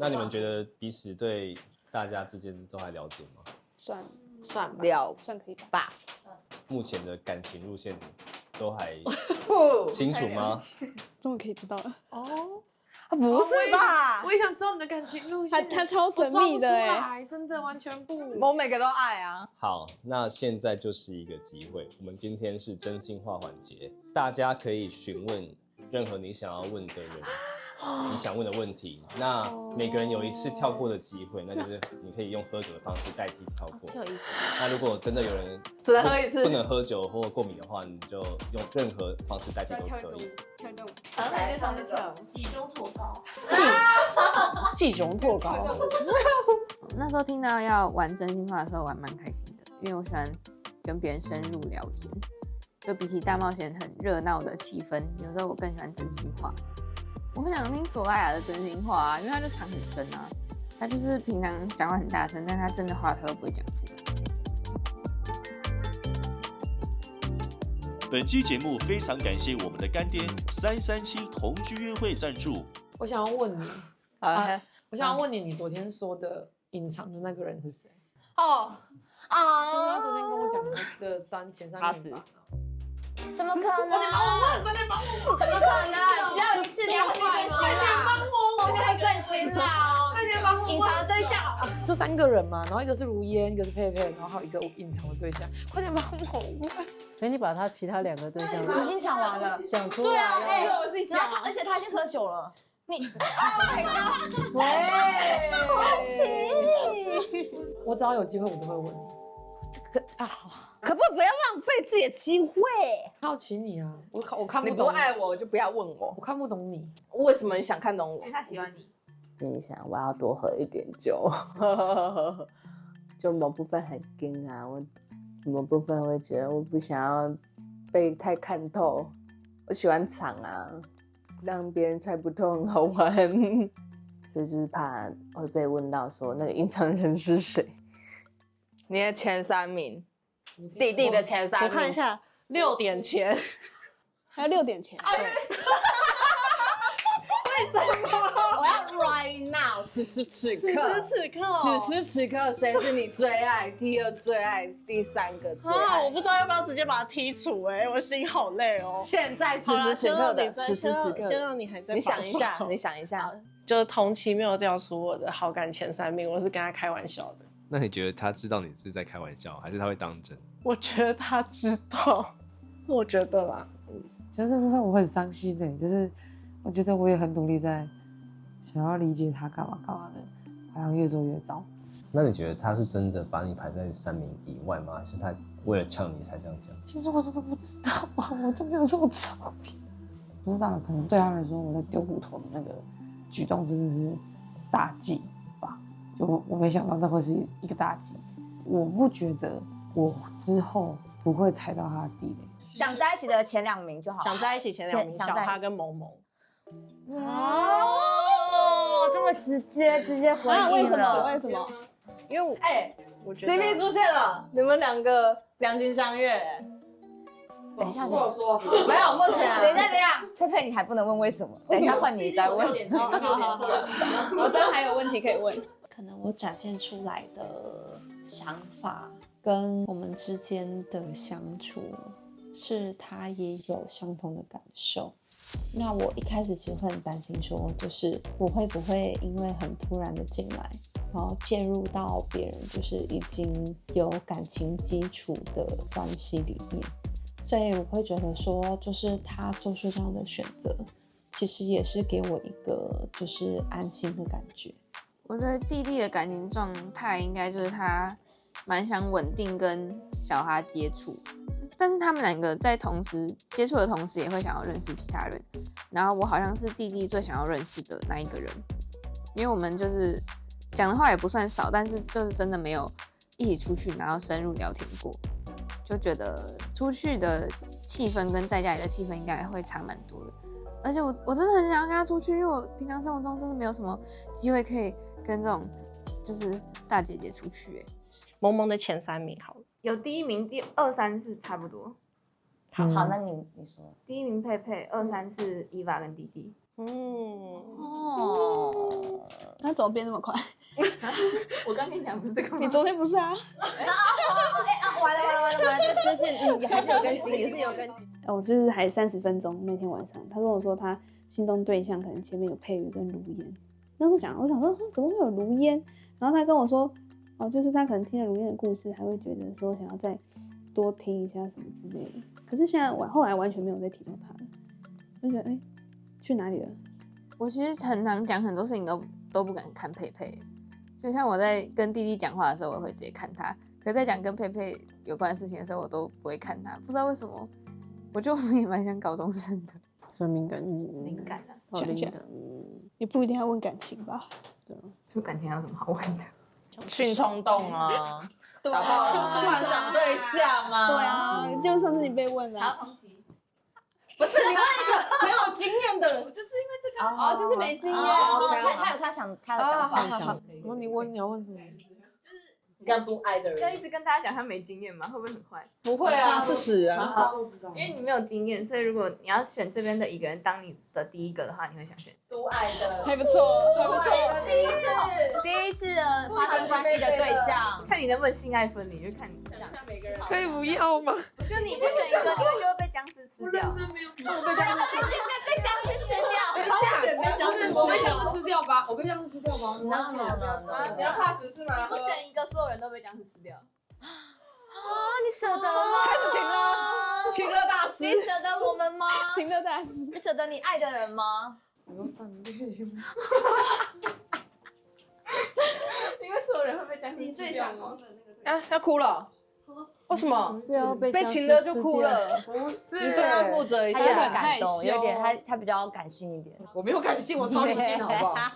那你们觉得彼此对大家之间都还了解吗？算了，算可以吧。目前的感情路线都还清楚吗？终于可以知道了哦，不是吧？我也想知道你的感情路线。他超神秘的哎，真的完全不。我每个都爱啊。好，那现在就是一个机会，我们今天是真心话环节，大家可以询问任何你想要问的人。你想问的问题，那每个人有一次跳过的机会，那就是你可以用喝酒的方式代替跳过。只有一次。那如果真的有人只能喝一次，不能喝酒或过敏的话，你就用任何方式代替都可以。跳动，来唱那个集中脱高。集中脱高。那时候听到要玩真心话的时候，我还蛮开心的，因为我喜欢跟别人深入聊天。就比起大冒险很热闹的气氛，有时候我更喜欢真心话。我很想听索拉雅的真心话啊，因为他就藏很深啊。他就是平常讲话很大声，但他真的话他都不会讲出来。本期节目非常感谢我们的干爹337同居约会赞助。我想要问你，我想要问你，你昨天说的隐藏的那个人是谁？就是他昨天跟我讲的前三名吧。怎么可能？怎么可能？只要一次2会更新啦，后面会更新啦。隐藏的对象就3个人嘛，然后一个是如烟，一个是佩佩，然后还有一个隐藏的对象。快点帮我！所以你把他其他2个对象已经讲完了，讲出来了。对啊，我自己讲，而且他已经喝酒了。你 ，Oh my god！ 喂，好奇！我只要有机会，我都会问你。可不可以不要浪费自己的机会？好奇你啊，我看不懂你不爱我就不要问我。我看不懂你。为什么你想看懂我？因为他喜欢你。你想我要多喝一点酒，就某部分很硬啊，我某部分会觉得我不想要被太看透，我喜欢藏啊，让别人猜不透很好玩，所以就是怕会被问到说那个隐藏人是谁。你的前3名，弟弟的前3名，我看一下6点前，还有6点前。我要 right now，此时此刻，此时此刻，谁是你最爱？第2最爱，第3个最爱。我不知道要不要直接把他剔除我心好累哦。现在此时此刻的，此时此刻，先让你还在。你想一下，你想一下，就是同期没有调出我的好感前3名，我是跟他开玩笑的。那你觉得他知道你是在开玩笑，还是他会当真？我觉得他知道，我觉得啦。其实这部分我很伤心就是我觉得我也很努力在想要理解他干嘛干嘛的，好像越做越糟。那你觉得他是真的把你排在3名以外吗？还是他为了呛你才这样讲？其实我真的不知道我就没有这么聪明。不知道，可能对他来说，我在丢骨头的那个举动真的是大忌吧？就我没想到那会是一个大忌。我不觉得我之后不会踩到他的地雷。想在一起的前2名就好。想在一起前2名，小哈跟萌萌。哦，这么直接回应了。为什么？因为我觉得 CP 出现了，你们2个两情相悦。等一下，我说没有，目前等一下，佩佩你还不能问为什么？等一下换你再问。好，我当然还有问题可以问。可能我展现出来的想法跟我们之间的相处，是他也有相同的感受。那我一开始其实会很担心说，就是我会不会因为很突然的进来，然后介入到别人就是已经有感情基础的关系里面，所以我会觉得说，就是他做出这样的选择，其实也是给我一个就是安心的感觉。我觉得弟弟的感情状态应该就是他蛮想稳定跟小哈接触，但是他们2个在同时接触的同时，也会想要认识其他人。然后我好像是弟弟最想要认识的那一个人，因为我们就是讲的话也不算少，但是就是真的没有一起出去然后深入聊天过，就觉得出去的气氛跟在家里的气氛应该会差蛮多的。而且我真的很想要跟他出去，因为我平常生活中真的没有什么机会可以跟这种就是大姐姐出去。萌萌的前3名好了，有第1名、第2、3是差不多。好，那你说。第1名佩佩，2、3是伊娃跟弟弟。哦，他怎么变那么快？我刚跟你讲不是这个吗？你昨天不是啊？完了，这资讯还是有更新，也是有更新。我就是还30分钟那天晚上，他跟我说他心动对象可能前面有配鱼跟炉烟，那我想说怎么会有炉烟？然后他跟我说，就是他可能听了炉烟的故事，还会觉得说想要再多听一下什么之类的。可是现在后来完全没有再提到他了，就觉得去哪里了？我其实很常讲很多事情都不敢看佩佩，就像我在跟弟弟讲话的时候，我会直接看他。可是在讲跟佩佩有关的事情的时候，我都不会看他，不知道为什么。我觉得我们也蛮像高中生的，所以敏感，敏感啊，想一下，也不一定要问感情吧？对啊，就感情还有什么好问的？性冲动啊，对然后幻想对象啊，对啊，就上次你被问了，不是你问一个没有经验的人，就是因为这个就是没经验。他有他的想法。那你要问什么？比较多爱的人，要一直跟大家讲他没经验嘛，会不会很坏？不会啊，是事啊，因为你没有经验，所以如果你要选这边的一个人当你的第一个的话，你会想选谁？多爱的，还不错，还不错。第一次的发生关系的对象，看你能不能性爱分离，就看你。每个人可以不要吗？就你不选一个，你就会被僵尸吃掉。没有，被僵尸吃掉。他选被僵尸我被僵尸吃掉吧，我被僵尸吃掉吧。No， 你要怕死是吗？你不选一个，所有人都被僵尸吃掉。你舍得吗？开始情乐大师，你舍得我们吗？情乐大师，你舍得你爱的人吗？因为所有人会被僵尸吃掉吗？要哭了。为什么？不要被情了就哭了？不是，你对他负责一他有点下。感动，有点他比较感性一点，我没有感性，我超理性，好不好？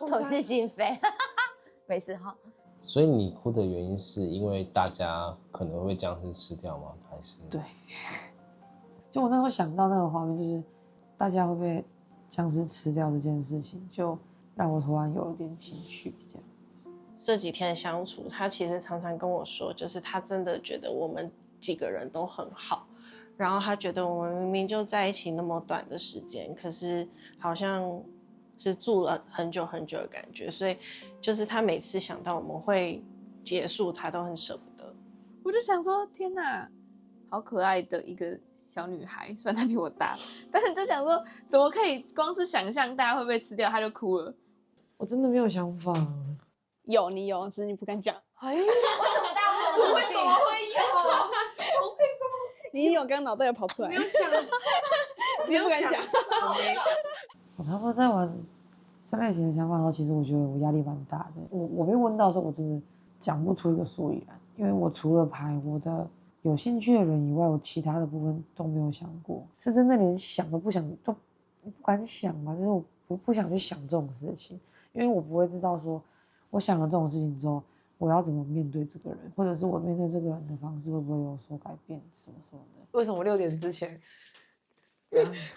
口是心非。没事哈。所以你哭的原因是因为大家可能会被僵尸吃掉吗？还是？对。就我那时候想到那个画面，就是大家会被僵尸吃掉这件事情，就让我突然有了点情绪，这样。这几天的相处，他其实常常跟我说，就是他真的觉得我们几个人都很好，然后他觉得我们明明就在一起那么短的时间，可是好像是住了很久很久的感觉，所以就是他每次想到我们会结束，他都很舍不得。我就想说，天哪，好可爱的一个小女孩，虽然她比我大，但是就想说，怎么可以光是想象大家会被吃掉，她就哭了？我真的没有想法。你有，只是你不敢讲。为什么大家会为什么会有？你有，刚脑袋有跑出来。没有想，只是不敢讲。他们在玩3类型的想法的时候，其实我觉得我压力蛮大的。我被问到的时候，我真的讲不出一个所以然，因为我除了排我的有兴趣的人以外，我其他的部分都没有想过，是真的连想都不想，都不敢想嘛，就是我不想去想这种事情，因为我不会知道说，我想了这种事情之后，我要怎么面对这个人，或者是我面对这个人的方式会不会有所改变，什么什么的。为什么6点之前？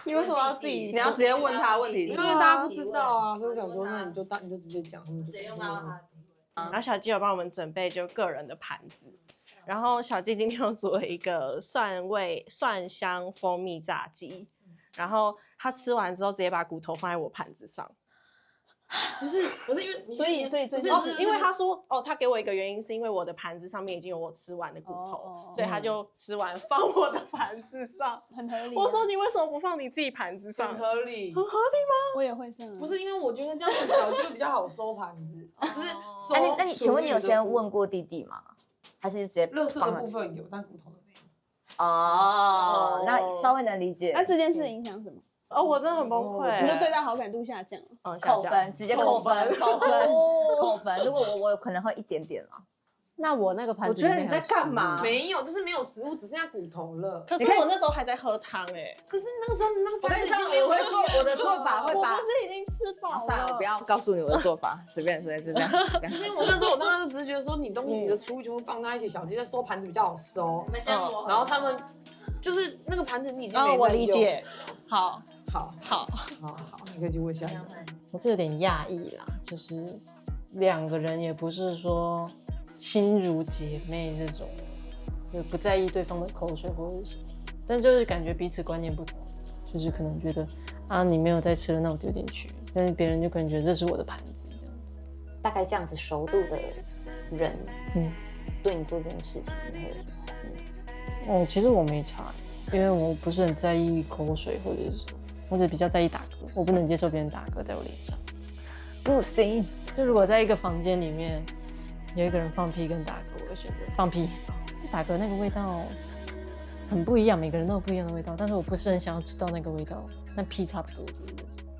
你为什么要自己？你要直接问他问题？因为大家不知道啊，所以我想说，那你就直接讲，直接用到他。然后小鸡有帮我们准备就个人的盘子，然后小鸡今天又煮了一个蒜香蜂蜜炸鸡，然后他吃完之后直接把骨头放在我盘子上。不是因为，所以因为他说他给我一个原因是因为我的盘子上面已经有我吃完的骨头，所以他就吃完放我的盘子上，很合理。我说你为什么不放你自己盘子上？很合理，很合理吗？我也会这样。不是因为我觉得这样子早就比较好收盘子，就是收。那你请问你有先问过弟弟吗？还是直接垃圾的部分有，但骨头的没有。那稍微能理解。那这件事影响什么？我真的很崩溃。你就对他好感度下降了，扣分，直接扣分。如果我可能会一点点了。那我那个盘子，我觉得你在干嘛？没有，就是没有食物，只剩下骨头了。可是我那时候还在喝汤可是那个时候那个盘子我跟你讲，我会做我的做法会把。我不是已经吃饱了？算了，我不要告诉你我的做法，随便就这样。因为我那时候当时就只是觉得说，你东西你的厨余全部放在一起，小鸡在收盘子比较好收。然后他们就是那个盘子你已经没我理解。好，你可以去问下一个。我是有点讶异啦，就是2个人也不是说亲如姐妹那种，也不在意对方的口水或者是什么，但就是感觉彼此观念不同，就是可能觉得啊，你没有在吃了，那我丢进去。但是别人就可能觉得这是我的盘子这样子。大概这样子熟度的人，对你做这件事情，你会有什么反应？其实我没差，因为我不是很在意口水或者是什么，或者比较在意打嗝，我不能接受别人打嗝在我脸上。不行，就如果在一个房间里面有一个人放屁跟打嗝，我会选择放屁。打嗝那个味道很不一样，每个人都有不一样的味道，但是我不是很想要知道那个味道，但屁差不多就是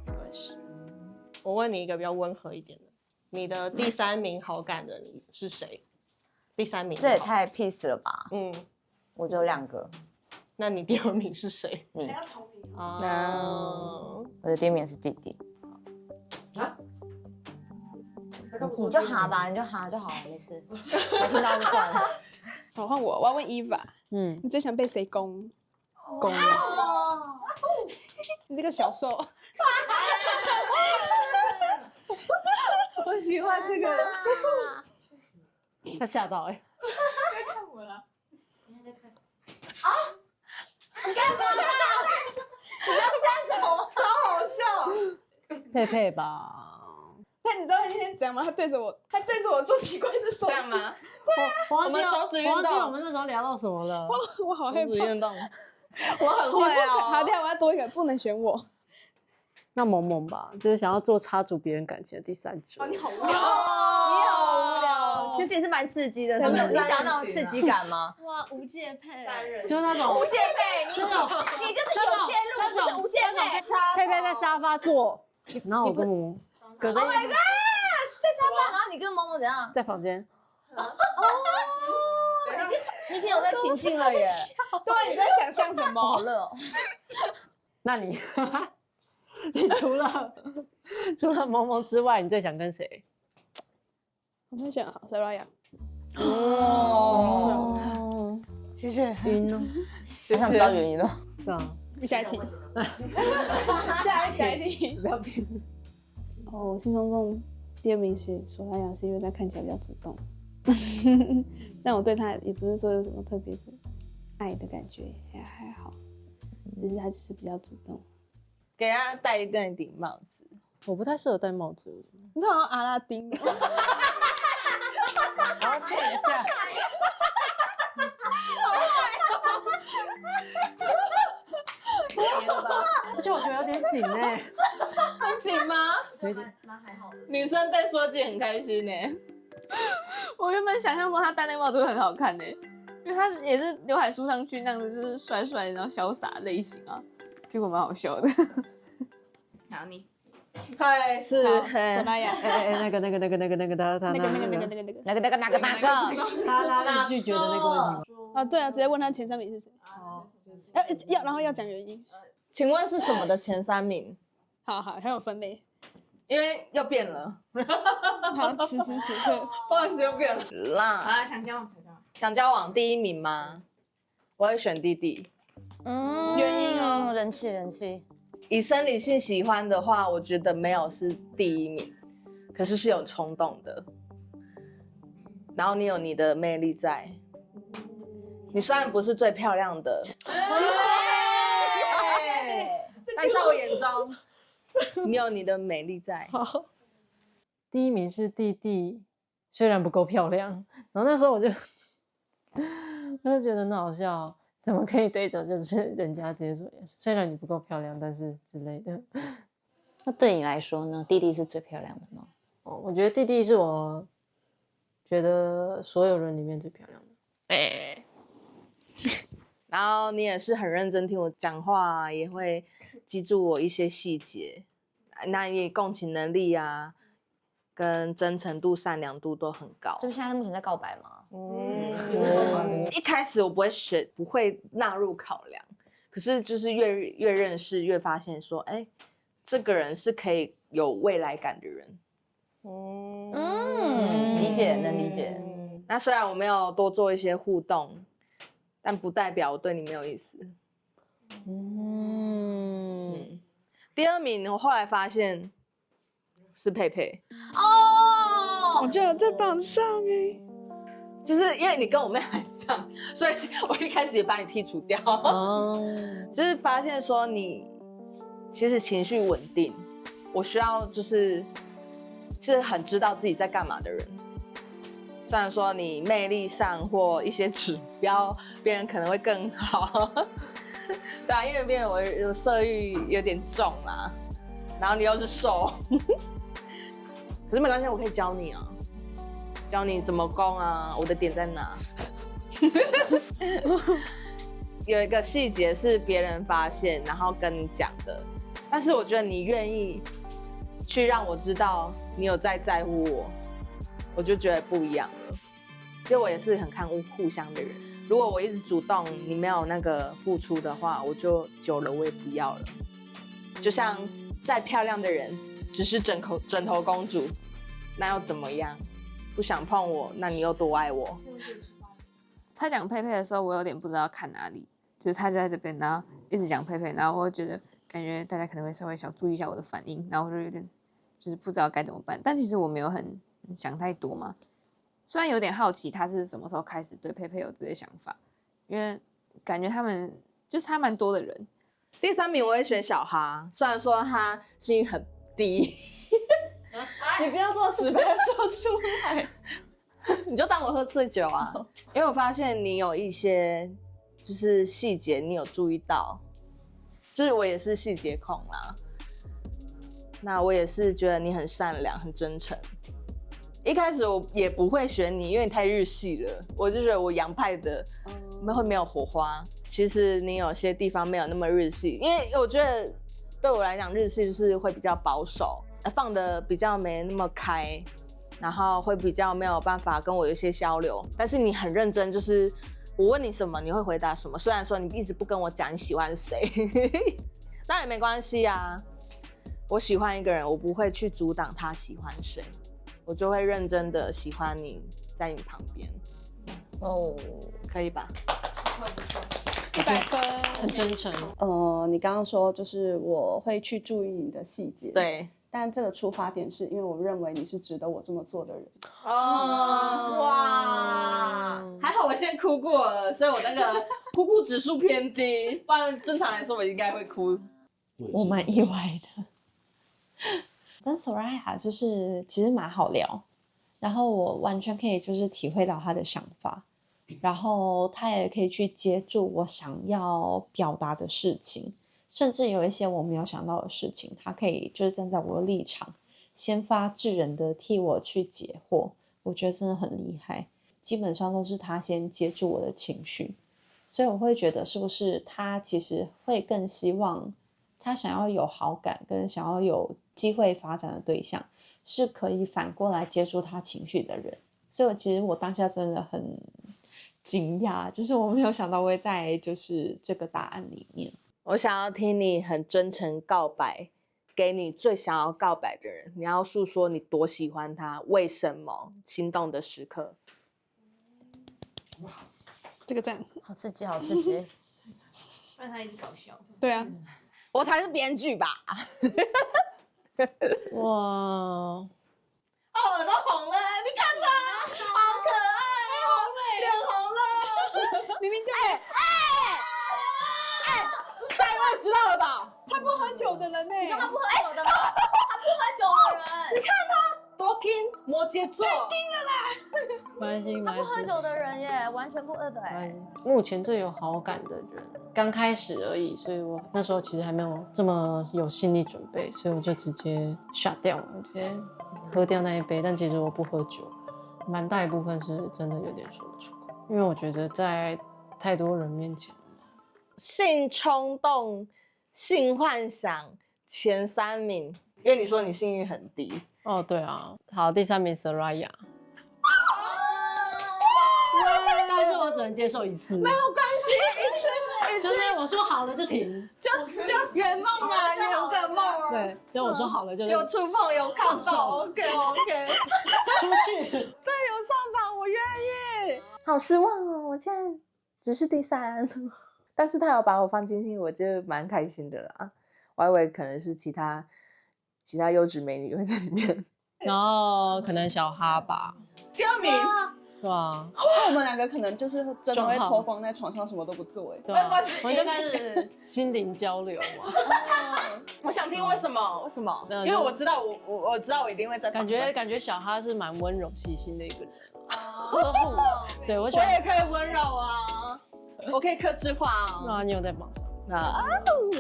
没关系。我问你一个比较温和一点的，你的第3名好感的人是谁？第3名，这也太 peace 了吧？我只有2个。那你第2名是谁？你。哦，我的第1名是弟弟。你就哈吧，你就哈就好了，没事。没听到就算了。好，换我要问伊娃，你最想被谁攻？攻？你这个小兽。我喜欢这个。他吓到在看我了。啊！你干嘛啦？你不要这样子好吗？超好笑。佩佩吧。那你知道那天怎样吗？他对着我做奇怪的手势。这样吗？对啊，我们手指运动。我们那时候聊到什么了？我好害怕。手指运动。我很会啊。好，等下我要多一个，不能选我。那萌萌吧，就是想要做插足别人感情的第3者。你好无聊，你好无聊。其实也是蛮刺激的，是不是？你想要那种刺激感吗？哇，无界配，3人，就是那种无界配，你就是有介入，就是无界配。佩佩在沙发坐，然后我跟萌萌隔着。Oh my god！ 在沙发，然后你跟萌萌怎样？在房间。哦，你已经有在情境了耶。对，你在想象什么？好热哦。那你除了萌萌之外，你最想跟谁？我最想好 Saraya。哦，谢谢。晕哦，我想知道原因了。是啊。下一题。下一题。不要听。我心中第2名是Soraya，是因为他看起来比较主动。但我对他也不是说有什么特别的爱的感觉，也还好，只是他就是比较主动。给他戴那顶帽子，我不太适合戴帽子。你好像阿拉丁。我要劝一下。而且我觉得有点紧哎。很紧吗？有点。蛮还好的。女生戴缩紧很开心呢。我原本想象中他戴那帽子会很好看呢，因为他也是刘海梳上去那样子，就是帅帅然后潇洒类型啊，结果蛮好笑的。好，你。嗨，是Soraya。那个他那个，他拒绝的那个问题吗？啊，对啊，直接问他前3名是谁。然后要讲原因。请问是什么的前3名？好，很有分类。因为要变了。好，此时此刻，不好意思，又变了啦。好，想交往，想交往第1名吗？我会选弟弟。原因哦，人气。以生理性喜欢的话，我觉得没有是第1名，可是有冲动的。然后你有你的魅力在，你虽然不是最漂亮的，但在我眼中。你有你的美丽在。第1名是弟弟，虽然不够漂亮，然后那时候我就觉得很好笑，怎么可以对着就是人家直接说，虽然你不够漂亮，但是之类的。那对你来说呢？弟弟是最漂亮的吗？我觉得弟弟是我觉得所有人里面最漂亮的。然后你也是很认真听我讲话，也会记住我一些细节，那你共情能力啊，跟真诚度、善良度都很高。这不现在目前在告白吗？一开始我不会纳入考量，可是就是越认识越发现说，哎，这个人是可以有未来感的人。理解，能理解。那虽然我没有多做一些互动，但不代表我对你没有意思。第2名，我后来发现是佩佩。我觉得在榜上哎，就是因为你跟我妹很像，所以我一开始也把你剔除掉。就是发现说你其实情绪稳定，我需要就是很知道自己在干嘛的人。虽然说你魅力上或一些指标，别人可能会更好，对啊，因为别人我色欲有点重嘛，然后你又是瘦，可是没关系，我可以教你啊，教你怎么攻啊，我的点在哪。有一个细节是别人发现，然后跟你讲的，但是我觉得你愿意去让我知道你有在乎我，我就觉得不一样了。其实我也是很看互相的人，如果我一直主动，你没有那个付出的话，我就久了我也不要了。就像再漂亮的人，只是枕头公主，那又怎么样？不想碰我，那你又多爱我？他讲佩佩的时候，我有点不知道看哪里，就是他就在这边，然后一直讲佩佩，然后我觉得感觉大家可能会稍微小注意一下我的反应，然后我就有点就是不知道该怎么办。但其实我没有很想太多嘛，虽然有点好奇他是什么时候开始对佩佩有这些想法，因为感觉他们就差蛮多的人。第3名我会选小哈，虽然说他心很低，你不要做直白说出来。你就当我喝醉酒啊，因为我发现你有一些就是细节，你有注意到，就是我也是细节控啦。那我也是觉得你很善良、很真诚。一开始我也不会选你，因为你太日系了，我就觉得我洋派的会没有火花。其实你有些地方没有那么日系，因为我觉得对我来讲，日系就是会比较保守，放的比较没那么开。然后会比较没有办法跟我有一些交流，但是你很认真，就是我问你什么，你会回答什么。虽然说你一直不跟我讲你喜欢谁，那也没关系啊。我喜欢一个人，我不会去阻挡他喜欢谁，我就会认真的喜欢你，在你旁边。哦，可以吧？100分，很真诚。你刚刚说就是我会去注意你的细节，对。但这个出发点是因为我认为你是值得我这么做的人。哦，哇，还好我先哭过了，所以我那个哭指数偏低，不然正常来说我应该会哭。我蛮意外的。跟 Soraya 就是其实蛮好聊，然后我完全可以就是体会到他的想法，然后他也可以去接住我想要表达的事情。甚至有一些我没有想到的事情，他可以就是站在我的立场，先发制人的替我去解惑，我觉得真的很厉害。基本上都是他先接住我的情绪，所以我会觉得是不是他其实会更希望他想要有好感跟想要有机会发展的对象，是可以反过来接住他情绪的人。所以其实我当下真的很惊讶，就是我没有想到会在就是这个答案里面。我想要听你很真诚告白，给你最想要告白的人，你要诉说你多喜欢他，为什么心动的时刻。这个赞，好刺激，好刺激。让他一直搞笑。对啊，我才是编剧吧。哇，哦，耳朵红了，你看他，好可爱，好美，脸红了，明明就下一位知道了吧？他不喝酒的人呢？你知道他不喝酒的吗？他不喝酒的人，你看他多金，摩羯座，太低了啦。关心他不喝酒的人耶，完全不喝的哎。目前最有好感的人，刚开始而已，所以我那时候其实还没有这么有心理准备，所以我就直接shut掉了，我觉得喝掉那一杯。但其实我不喝酒，蛮大一部分是真的有点说不出口，因为我觉得在太多人面前。性冲动、性幻想前3名，因为你说你性欲很低。哦，对啊。好，第3名 Soraya。但是我只能接受一次。没有关系，一次就是我说好了就停，就圆梦嘛，圆个梦。对，就我说好了就有触碰，有看到 ，OK， 出去。对，有上榜，我愿意。好失望哦，我现在只是第3。但是他有把我放进去，我就蛮开心的啦。我还以为可能是其他优质美女会在里面，然后可能小哈吧。第2名，对啊，那我们2个可能就是真的会脱光在床上什么都不做哎。对啊，我们就开始心灵交流嘛。我想听为什么？为什么？因为我知道我知道我一定会在。感觉小哈是蛮温柔细心的一个人。对，我也可以温柔啊，我可以客制化啊。啊，你有在榜上啊？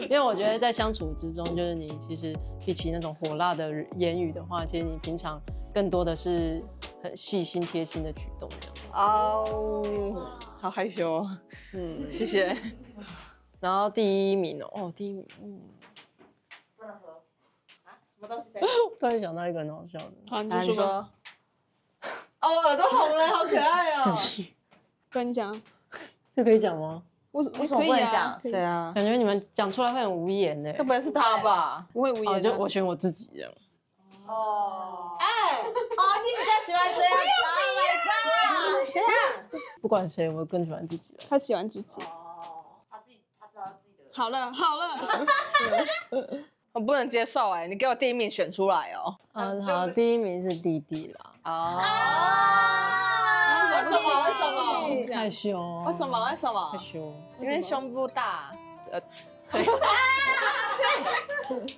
因为我觉得在相处之中，就是你其实比起那种火辣的言语的话，其实你平常更多的是很细心贴心的举动这样。哦，好害羞哦。谢谢。然后第1名哦，第1名，不能喝啊？什么东西？突然想到一个很好笑的。好，你说。哦，耳朵红了，好可爱哦！跟你讲，这可以讲吗？为什么不能讲？谁啊？感觉你们讲出来会很无言呢。该不会是他吧？不会无言。就我选我自己这样。哦，你比较喜欢这样 ？Oh my god！ 不管谁，我更喜欢自己了。他喜欢自己。他知道自己的。好了。我不能接受哎！你给我第1名选出来哦。好，第1名是弟弟啦。为什么？害羞。为什么？害羞。因为胸部大。对。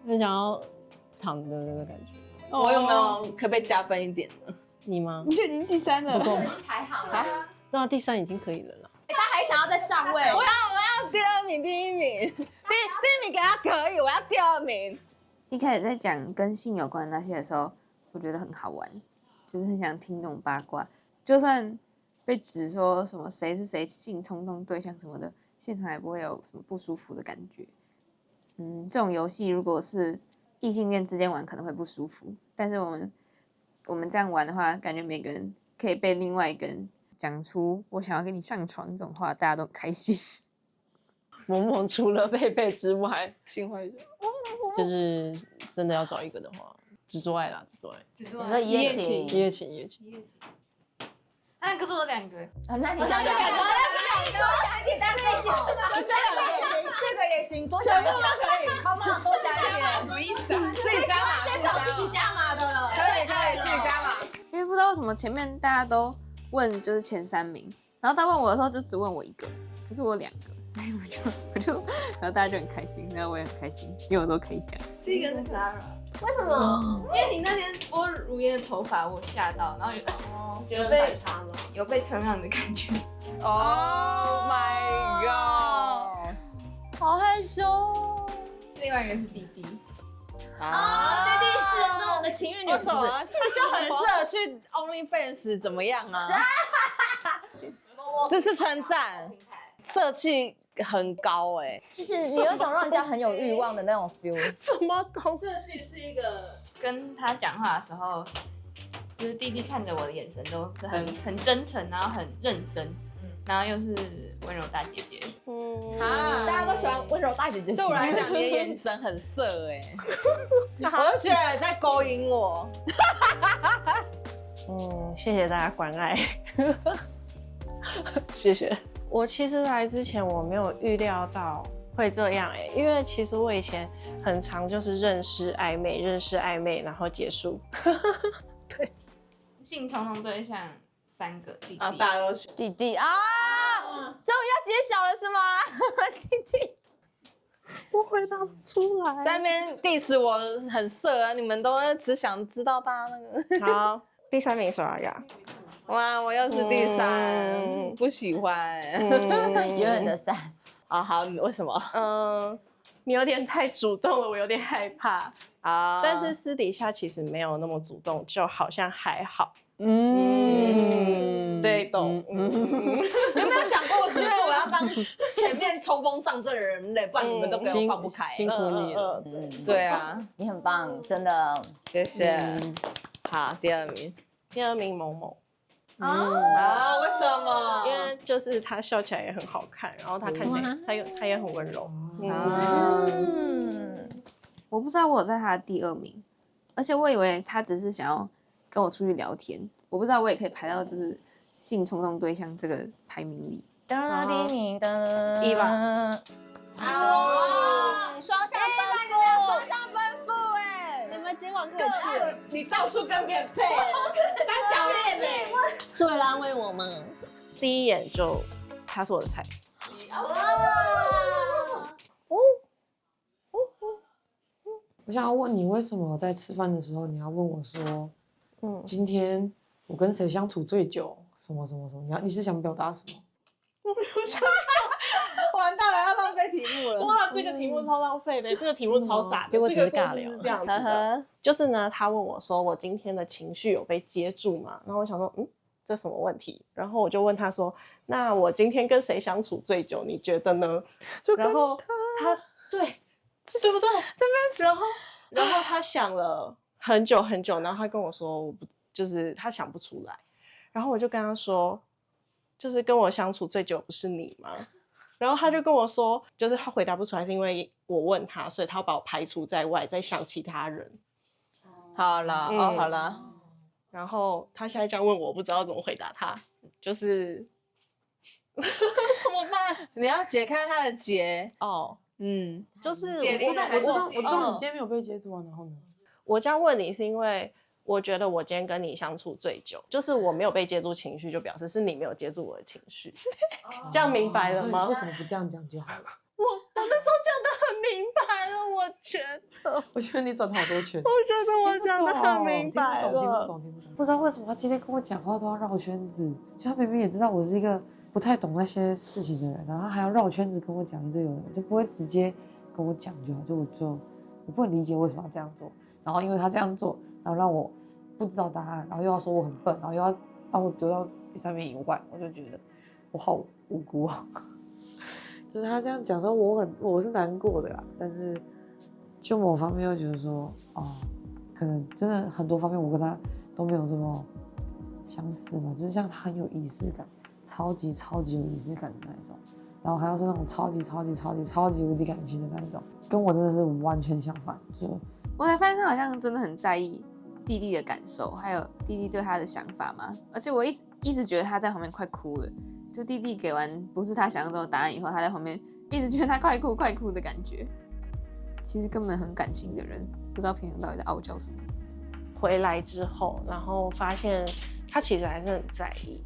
很想要躺的那个感觉。我有没有可不可以加分一点呢？你吗？你就已经第3了，不够吗？排行啊？那第3已经可以了啦。他还想要再上位。我要第2名，第1名，第1名给他可以，我要第2名。一开始在讲跟性有关的那些的时候，我觉得很好玩，就是很想听那种八卦，就算被指说什么谁是谁性冲动对象什么的，现场也不会有什么不舒服的感觉。这种游戏如果是异性恋之间玩可能会不舒服，但是我们这样玩的话，感觉每个人可以被另外一个人讲出我想要跟你上床这种话，大家都很开心。萌萌除了佩佩之外，性坏人就是真的要找一个的话，只做爱啦，只做爱。你说一夜情？一夜情。哎，可是我2个。那你讲2个，多讲一点，当然也行，你3个也行，4个也行，多讲一点都可以。Come on，多讲一点。什么意思啊？自己加码，最少自己加码的了。可以自己加码。因为不知道为什么前面大家都问就是前3名，然后他问我的时候就只问我1个，可是我有2个，所以我就，然后大家就很开心，然后我也很开心，因为我都可以讲。第1个是 Clara。为什么？因为你那天拨如烟的头发，我吓到，然后有被 turn on 的感觉。Oh my god！ 好害羞。另外一个是弟弟。弟弟是我们的情欲女子，这就很适合去 OnlyFans 怎么样啊？这是称赞，色气很高哎，就是你有一种让人家很有欲望的那种 feel。什么东西？色气是一个跟他讲话的时候，就是弟弟看着我的眼神都是很真诚，然后很认真，然后又是温柔大姐姐。大家都喜欢温柔大姐姐。对我来讲，你的眼神很色哎，我就觉得在勾引我。谢谢大家关爱，谢谢。我其实来之前我没有预料到会这样哎，因为其实我以前很常就是认识暧昧，然后结束。对，性冲动对象3个，弟弟大家都选弟弟啊，终于要揭晓了是吗？弟弟，我回答不出来，在那边 diss 我很色啊，你们都只想知道大家那个。好，第3名刷牙。哇，我又是第3，不喜欢，永远的3。好，为什么？你有点太主动了，我有点害怕啊。但是私底下其实没有那么主动，就好像还好。对，懂。有没有想过是因为我要当前面冲锋上阵的人类，不然你们都给我放不开。辛苦你了。对啊，你很棒，真的。谢谢。好，第2名。第2名某某。为什么？因为就是他笑起来也很好看，然后他看起来他也很温柔。我不知道我有在他的第2名，而且我以为他只是想要跟我出去聊天，我不知道我也可以排到就是性冲动对象这个排名里。第1名的1吧。双向奔赴哎！你们今晚可以你到处跟别人配，三角恋哎！是为了安慰我吗？第一眼就他是我的菜。我想要问你，为什么在吃饭的时候你要问我说，今天我跟谁相处最久？什么什么什么？你是想表达什么？我没有想。完蛋了，要浪费题目了。哇，这个题目超浪费的，这个题目超傻的。结果只是尬聊。是这样子的，就是呢，他问我说，我今天的情绪有被接住吗？然后我想说，这什么问题？然后我就问他说，那我今天跟谁相处最久？你觉得呢？然后他对不对？然后他想了很久很久，然后他跟我说，我不就是他想不出来。然后我就跟他说，就是跟我相处最久不是你吗？然后他就跟我说，就是他回答不出来，是因为我问他，所以他要把我排除在外，在想其他人。好了，好了。然后他现在这样问我，不知道怎么回答他，就是怎么办？你要解开他的结哦。就是我知道你今天没有被接住啊，然后呢？我这样问你是因为我觉得我今天跟你相处最久，就是我没有被接住情绪，就表示是你没有接住我的情绪。这样明白了吗？为什么不这样讲就好了？我那时候讲得很明白了，我觉得你转好多圈。我觉得我讲得很明白了。不知道为什么他今天跟我讲话都要绕圈子，就他明明也知道我是一个不太懂那些事情的人，然后他还要绕圈子跟我讲一堆有的，就不会直接跟我讲就好。我不能理解为什么要这样做，然后因为他这样做，然后让我不知道答案，然后又要说我很笨，然后又要把我丢到第三名以外，我就觉得我好无辜啊。就是他这样讲说我是难过的啦，但是就某方面又觉得说可能真的很多方面我跟他都没有这么相似嘛，就是像他很有仪式感，超级超级有仪式感的那一种，然后还有是那种超级超级超级超级无敌感性的那一种，跟我真的是完全相反。就我才发现他好像真的很在意弟弟的感受，还有弟弟对他的想法嘛。而且我一直觉得他在旁边快哭了，就弟弟给完不是他想象中的答案以后，他在旁边一直觉得他快哭的感觉。其实根本很感性的人，不知道平常到底在傲娇什么。回来之后，然后发现他其实还是很在意，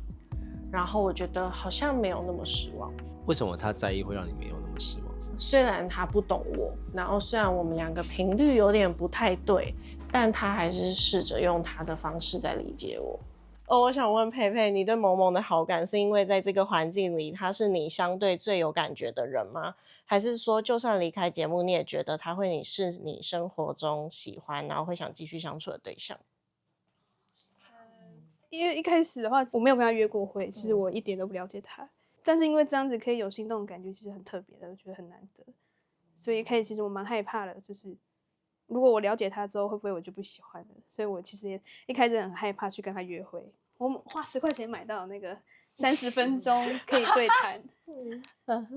然后我觉得好像没有那么失望。为什么他在意会让你没有那么失望？虽然他不懂我，然后虽然我们两个频率有点不太对，但他还是试着用他的方式在理解我。我想问佩佩，你对萌萌的好感是因为在这个环境里他是你相对最有感觉的人吗？还是说就算离开节目你也觉得他会是你生活中喜欢然后会想继续相处的对象？因为一开始的话我没有跟他约过会，其实我一点都不了解他，但是因为这样子可以有心动的感觉，其实很特别的，我觉得很难得。所以一开始其实我蛮害怕的，就是如果我了解他之后会不会我就不喜欢了，所以我其实一开始很害怕去跟他约会。我花10块钱买到那个30分钟可以对谈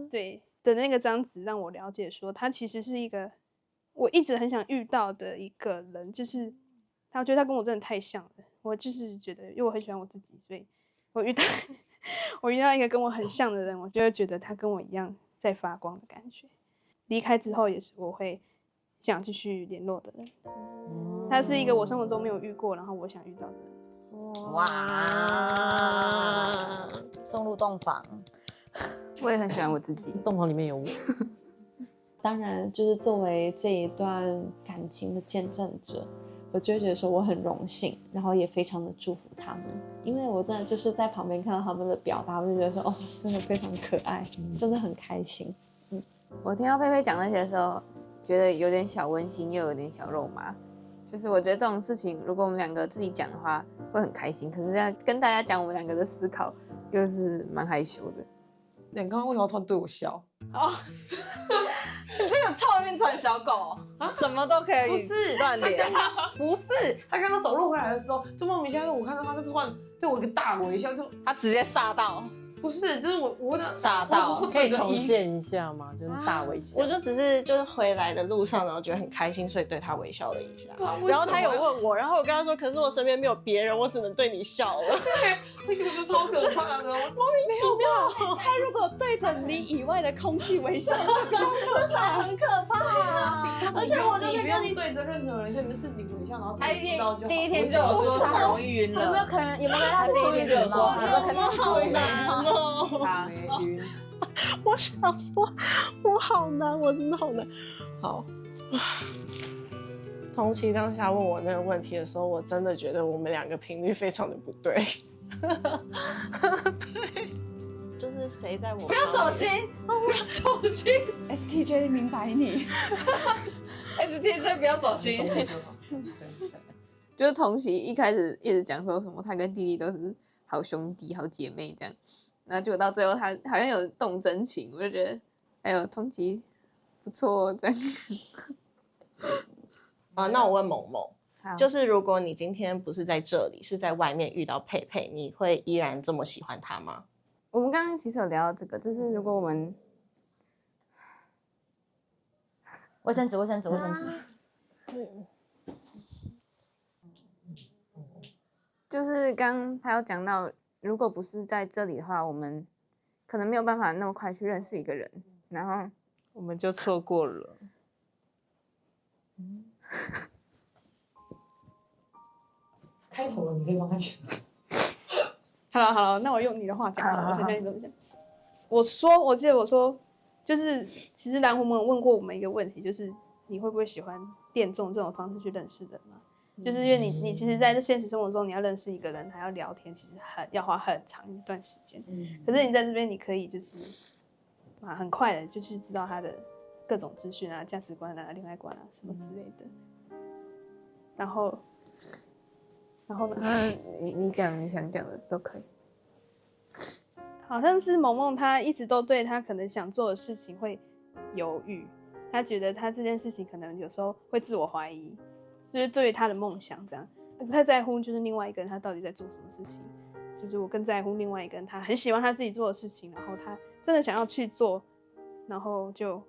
对的那个张纸，让我了解说他其实是一个我一直很想遇到的一个人，就是我觉得他跟我真的太像了。我就是觉得因为我很喜欢我自己，所以我遇到一个跟我很像的人，我就会觉得他跟我一样在发光的感觉。离开之后也是我会想继续联络的人。他是一个我生活中没有遇过，然后我想遇到的人。哇，送入洞房。我也很喜欢我自己，洞房里面有我。当然，就是作为这一段感情的见证者，我就会觉得说我很荣幸，然后也非常的祝福他们，因为我真的就是在旁边看到他们的表达，我就觉得说真的非常可爱，真的很开心。我听到佩佩讲那些的时候，觉得有点小温馨，又有点小肉麻。就是我觉得这种事情，如果我们两个自己讲的话，会很开心。可是这样跟大家讲我们两个的思考，又是蛮害羞的。你刚刚为什么突然对我笑？你这个臭运传小狗什么都可以不是乱连。不是，他刚刚走路回来的时候，就莫名其妙，我看到他就突然对我一个大微笑，就他直接煞到。不是，就是我的傻到可以重现一下吗？就是大微笑。我就只是就是回来的路上，然后觉得很开心，所以对他微笑了一下。然后他有问我，然后我跟他说，可是我身边没有别人，我只能对你笑了。对，那个就超可怕的，莫名其妙。他如果对着你以外的空气微笑，这才很可怕。而且我就是不用对着任何人，所以你就自己微笑，然后第一天就有说头晕了。有没有可能？有没有跟他出一点说？有没有可能好难哦。晕。我想说，我好难，我真的好难。好。同期当下问我那个问题的时候，我真的觉得我们两个频率非常的不对。对，就是谁在我不要走心，不要走心。STJ 明白你。STJ 不要走心。就是同期一开始一直讲说什么他跟弟弟都是好兄弟、好姐妹这样，然后结果到最后他好像有动真情，我就觉得哎呦同期不错这样。那我问萌萌，就是如果你今天不是在这里，是在外面遇到佩佩，你会依然这么喜欢他吗？我们刚刚其实有聊到这个，就是如果我们卫生纸。就是刚他有讲到，如果不是在这里的话，我们可能没有办法那么快去认识一个人，然后我们就错过了。开头了，你可以帮他讲。好了，那我用你的话讲好了，我先看你怎么讲。我记得我说，就是其实蓝狐们问过我们一个问题，就是你会不会喜欢电众这种方式去认识人嘛？就是因为你其实在现实生活中，你要认识一个人，还要聊天，其实要花很长一段时间。可是你在这边，你可以就是很快的就去知道他的各种资讯啊、价值观啊、恋爱观啊什么之类的。然后呢？你讲你想讲的都可以。好像是萌萌，她一直都对她可能想做的事情会犹豫，她觉得她这件事情可能有时候会自我怀疑，就是对于她的梦想这样，不太在乎就是另外一个人他到底在做什么事情。就是我更在乎另外一个人，他很喜欢他自己做的事情，然后他真的想要去做，然后就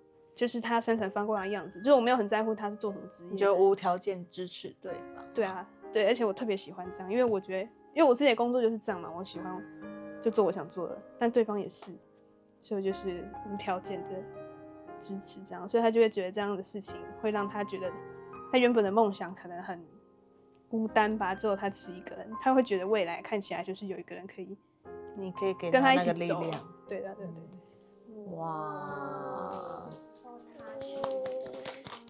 是他闪闪发光的样子。就是我没有很在乎他是做什么职业，你就无条件支持对方。对啊，对，而且我特别喜欢这样，因为我觉得，因为我自己的工作就是这样嘛，我喜欢就做我想做的，但对方也是，所以就是无条件的支持这样，所以他就会觉得这样的事情会让他觉得他原本的梦想可能很孤单吧，只有他自己一个人，他会觉得未来看起来就是有一个人可以，你可以给跟他一那起走。个力量。对的，对。哇，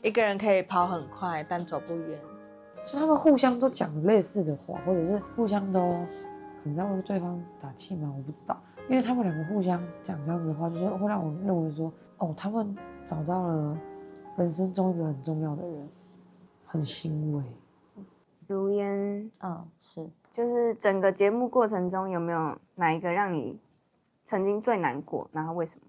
一个人可以跑很快，但走不远。就他们互相都讲类似的话，或者是互相都可能在为对方打气嘛，我不知道。因为他们两个互相讲这样子的话，就是会让我认为说，哦，他们找到了人生中一个很重要的人，很欣慰。如烟，是，就是整个节目过程中有没有哪一个让你曾经最难过，然后为什么？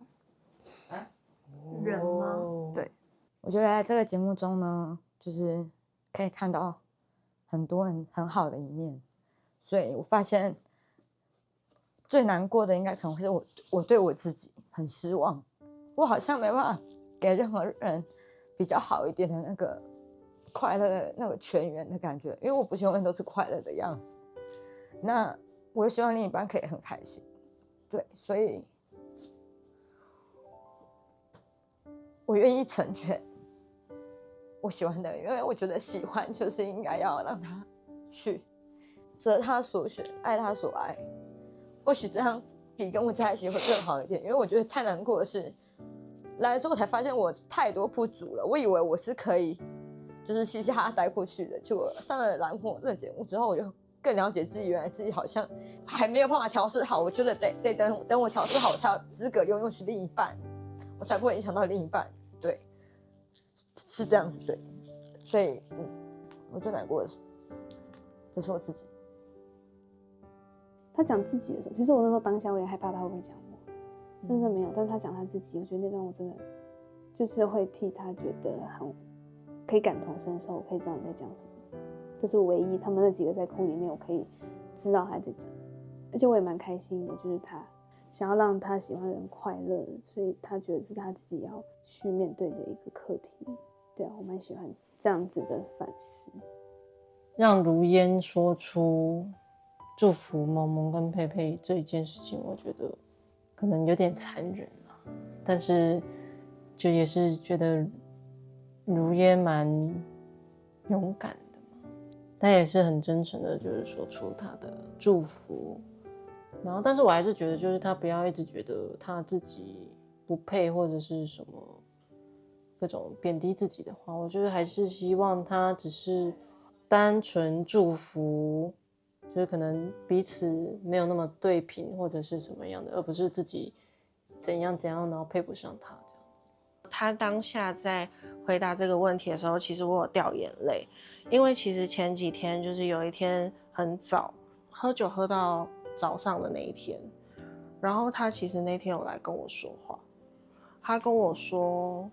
人吗？对，我觉得在这个节目中呢，就是可以看到很多人很好的一面，所以我发现最难过的应该可能会是我对我自己很失望，我好像没办法给任何人比较好一点的那个快乐的那个全员的感觉，因为我不希望都是快乐的样子，那我希望另一半可以很开心，对，所以我愿意成全我喜欢的人，因为我觉得喜欢就是应该要让他去择他所选，爱他所爱，或许这样比跟我在一起会更好一点。因为我觉得太难过的是，来的时候我才发现我太多不足了，我以为我是可以就是嘻嘻哈哈带过去的，结果上了蓝火这个节目之后，我就更了解自己，原来自己好像还没有办法调试好，我觉得得等我调试好，我才有资格拥有另一半，我才不会影响到另一半。对，是这样子，对，所以我最难过的是我自己。他讲自己的时候，其实我那时候当下我也害怕他会不会讲我，真的没有。但是他讲他自己，我觉得那段我真的就是会替他觉得很可以感同身受，我可以知道你在讲什么。这是我唯一他们那几个在哭里面，我可以知道他在讲，而且我也蛮开心的，就是他想要让他喜欢的人快乐，所以他觉得是他自己要去面对的一个课题。对啊，我蛮喜欢这样子的反思。让如烟说出祝福萌萌跟佩佩这一件事情，我觉得可能有点残忍啦，但是就也是觉得如烟蛮勇敢的嘛，他也是很真诚的，就是说出他的祝福。然后，但是我还是觉得，就是他不要一直觉得他自己不配，或者是什么各种贬低自己的话。我觉得还是希望他只是单纯祝福，就是可能彼此没有那么对平，或者是什么样的，而不是自己怎样怎样，然后配不上他。他当下在回答这个问题的时候，其实我有掉眼泪，因为其实前几天就是有一天很早喝酒喝到早上的那一天，然后他其实那天有来跟我说话，他跟我说，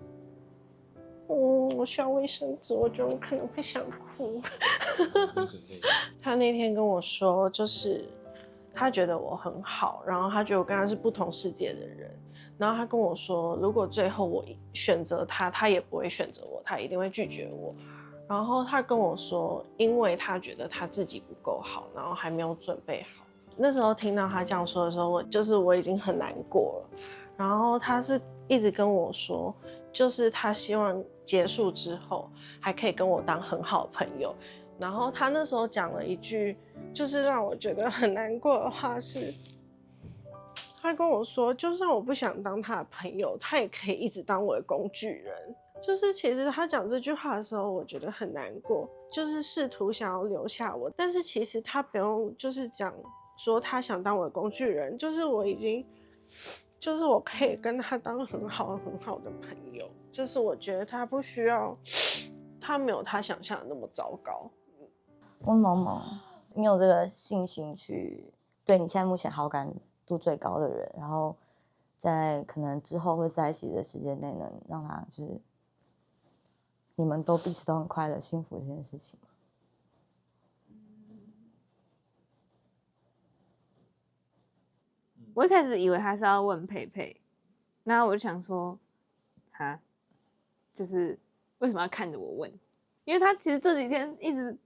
我需要卫生纸，我觉得我可能会想哭。他那天跟我说，就是他觉得我很好，然后他觉得我跟他是不同世界的人，然后他跟我说，如果最后我选择他，他也不会选择我，他一定会拒绝我。然后他跟我说，因为他觉得他自己不够好，然后还没有准备好。那时候听到他这样说的时候，我已经很难过了。然后他是一直跟我说，就是他希望结束之后还可以跟我当很好的朋友。然后他那时候讲了一句，就是让我觉得很难过的话是，他跟我说，就算我不想当他的朋友，他也可以一直当我的工具人。就是其实他讲这句话的时候，我觉得很难过，就是试图想要留下我，但是其实他不用就是讲说他想当我的工具人，就是我已经，就是我可以跟他当很好的朋友，就是我觉得他不需要，他没有他想象的那么糟糕。温萌萌，你有这个信心去对你现在目前好感度最高的人，然后在可能之后会在一起的时间内，能让他就是你们都彼此都很快乐、幸福这件事情吗？我一开始以为他是要问佩佩，那我就想说，哈，就是为什么要看着我问？因为他其实这几天一直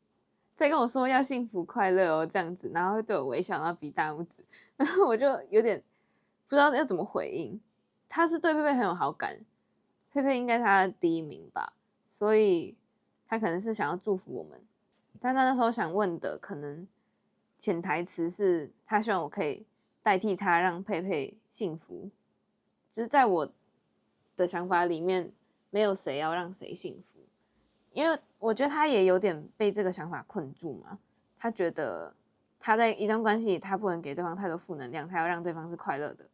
在跟我说要幸福快乐哦这样子，然后会对我微笑，然后比大拇指，然后我就有点不知道要怎么回应。他是对佩佩很有好感，佩佩应该是他的第一名吧，所以他可能是想要祝福我们，但他那时候想问的可能潜台词是他希望我可以代替他让佩佩幸福，只是在我的想法里面，没有谁要让谁幸福，因为我觉得他也有点被这个想法困住嘛。他觉得他在一段关系里，他不能给对方太多负能量，他要让对方是快乐的。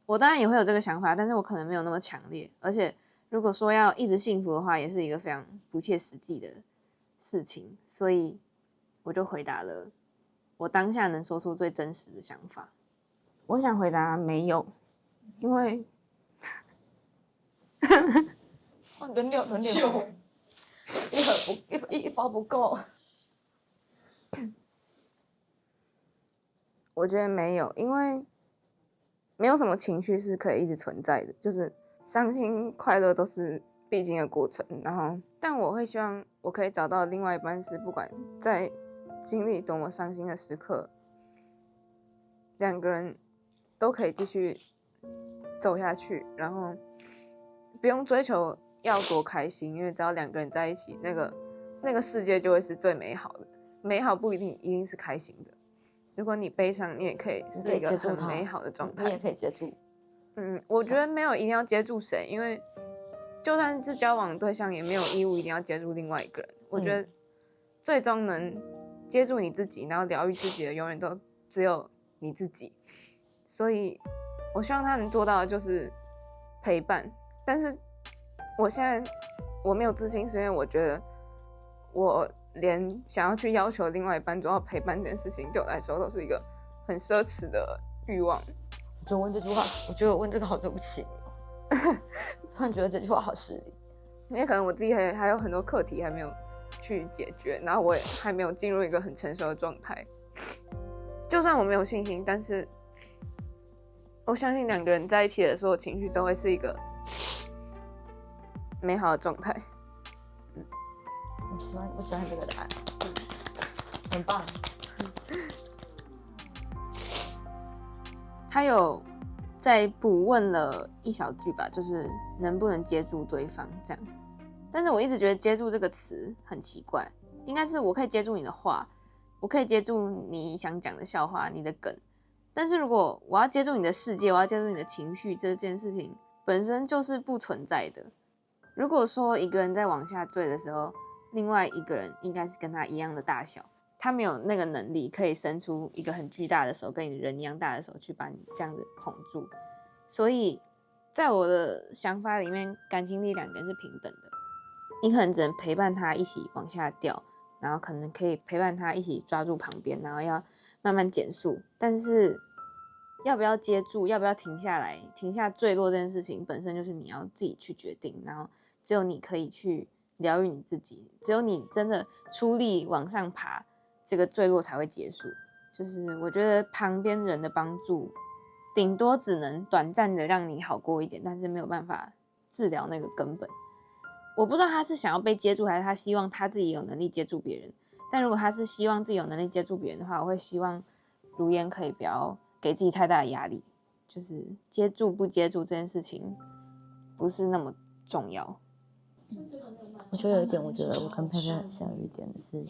我当然也会有这个想法，但是我可能没有那么强烈，而且如果说要一直幸福的话，也是一个非常不切实际的事情，所以我就回答了我当下能说出最真实的想法。我想回答没有，因为轮流，一包不够。我觉得没有，因为没有什么情绪是可以一直存在的，就是伤心快乐都是必经的过程。然后，但我会希望我可以找到另外一半，是不管在经历多么伤心的时刻，两个人都可以继续走下去，然后不用追求要多开心，因为只要两个人在一起，那个世界就会是最美好的。美好不一定是开心的，如果你悲伤，你也可以是一个很美好的状态。你也可以接住。我觉得没有一定要接住谁，因为就算是交往对象，也没有义务一定要接住另外一个人。我觉得最终能接住你自己，然后疗愈自己的，永远都只有你自己。所以我希望他能做到的就是陪伴，但是我现在我没有自信，是因为我觉得我连想要去要求另外一半做到陪伴这件事情，对我来说都是一个很奢侈的欲望。我就问这句话，我觉得我问这个好对不起你哦。突然觉得这句话好失礼，因为可能我自己还有很多课题还没有去解决，然后我也还没有进入一个很成熟的状态。就算我没有信心，但是我相信两个人在一起的时候，情绪都会是一个美好的状态。我喜欢这个答案，很棒。他有再补问了一小句吧，就是能不能接住对方这样。但是我一直觉得接住这个词很奇怪，应该是我可以接住你的话，我可以接住你想讲的笑话，你的梗。但是如果我要接住你的世界，我要接住你的情绪，这件事情本身就是不存在的。如果说一个人在往下坠的时候，另外一个人应该是跟他一样的大小，他没有那个能力可以伸出一个很巨大的手，跟你人一样大的手去把你这样子捧住。所以在我的想法里面，感情里两个人是平等的，你可能只能陪伴他一起往下掉，然后可能可以陪伴他一起抓住旁边，然后要慢慢减速。但是要不要接住，要不要停下来，停下坠落这件事情本身就是你要自己去决定，然后只有你可以去疗愈你自己，只有你真的出力往上爬，这个坠落才会结束。就是我觉得旁边人的帮助顶多只能短暂的让你好过一点，但是没有办法治疗那个根本。我不知道他是想要被接住，还是他希望他自己有能力接住别人。但如果他是希望自己有能力接住别人的话，我会希望如烟可以不要给自己太大的压力，就是接住不接住这件事情不是那么重要。我觉得有一点，我觉得我跟佩佩很像，有一点的是，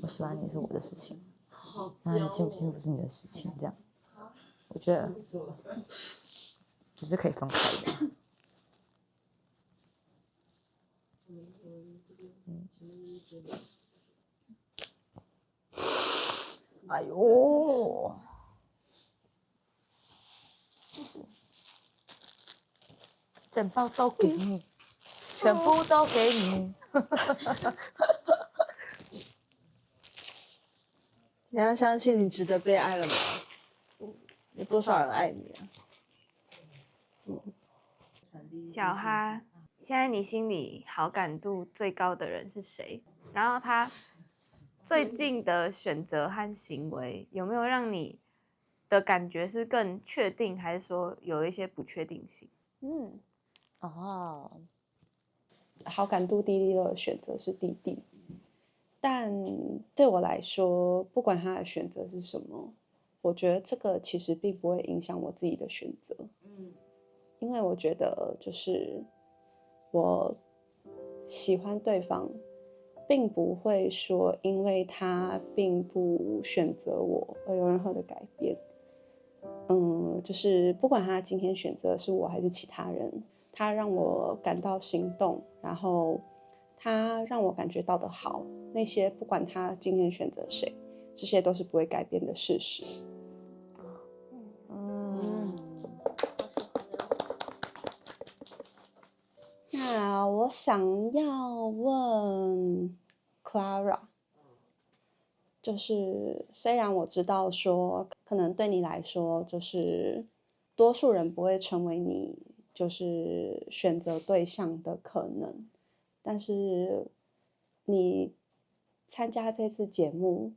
我喜欢你是我的事情，那你幸不幸福是你的事情，这样，我觉得只是可以分开的。哎呦，整包都给你，全部都给你。你要相信你值得被爱了吗？有多少人爱你啊？小哈，现在你心里好感度最高的人是谁？然后他最近的选择和行为有没有让你的感觉是更确定，还是说有一些不确定性？好感度弟弟的选择是弟弟，但对我来说，不管他的选择是什么，我觉得这个其实并不会影响我自己的选择。因为我觉得就是我喜欢对方，并不会说因为他并不选择我而有任何的改变。就是不管他今天选择是我还是其他人，他让我感到心动，然后他让我感觉到的好，那些不管他今天选择谁，这些都是不会改变的事实。那我想要问 Clara， 就是虽然我知道说可能对你来说就是多数人不会成为你就是选择对象的可能，但是你参加这次节目，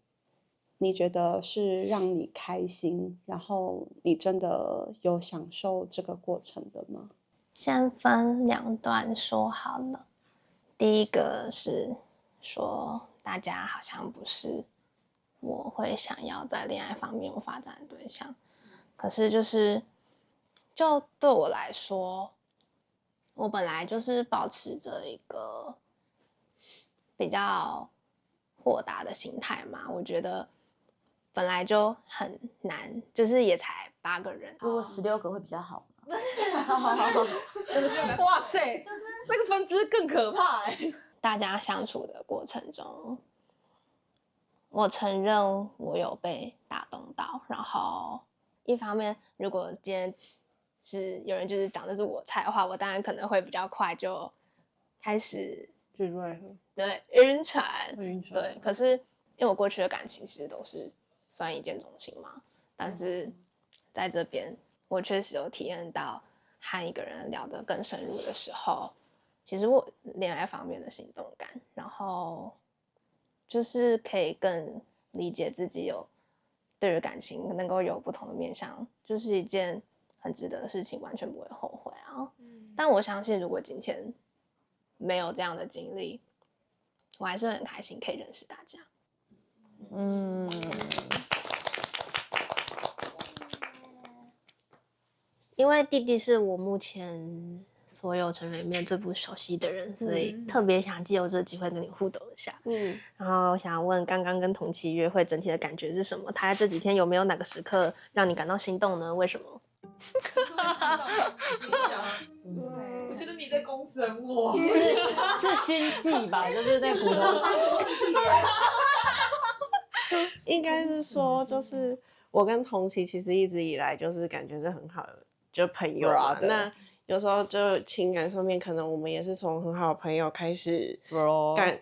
你觉得是让你开心，然后你真的有享受这个过程的吗？先分两段说好了。第一个是说大家好像不是我会想要在恋爱方面有发展的对象，可是就对我来说，我本来就是保持着一个比较豁达的心态嘛，我觉得本来就很难，就是也才8个人，如果16个会比较好。对不起，哇塞，这个分支更可怕哎。大家相处的过程中，我承认我有被打动到，然后一方面，如果今天是有人就是讲的是我菜的话，我当然可能会比较快就开始坠入爱河，对，晕船，对。可是因为我过去的感情其实都是算一见钟情嘛，但是在这边我确实有体验到和一个人聊得更深入的时候，其实我恋爱方面的心动感，然后就是可以更理解自己有对于感情能够有不同的面向，就是一件很值得的事情，完全不会后悔啊。但我相信，如果今天没有这样的经历，我还是很开心可以认识大家。因为弟弟是我目前所有成员里面最不熟悉的人，所以特别想借由这个机会跟你互动一下。然后我想问，刚刚跟同期约会整体的感觉是什么？他在这几天有没有哪个时刻让你感到心动呢？为什么？我觉得你在公审我，是心悸吧？就是在骨头。应该是说，就是我跟同期其实一直以来就是感觉是很好的，就朋友嘛。那有时候就情感上面，可能我们也是从很好的朋友开始，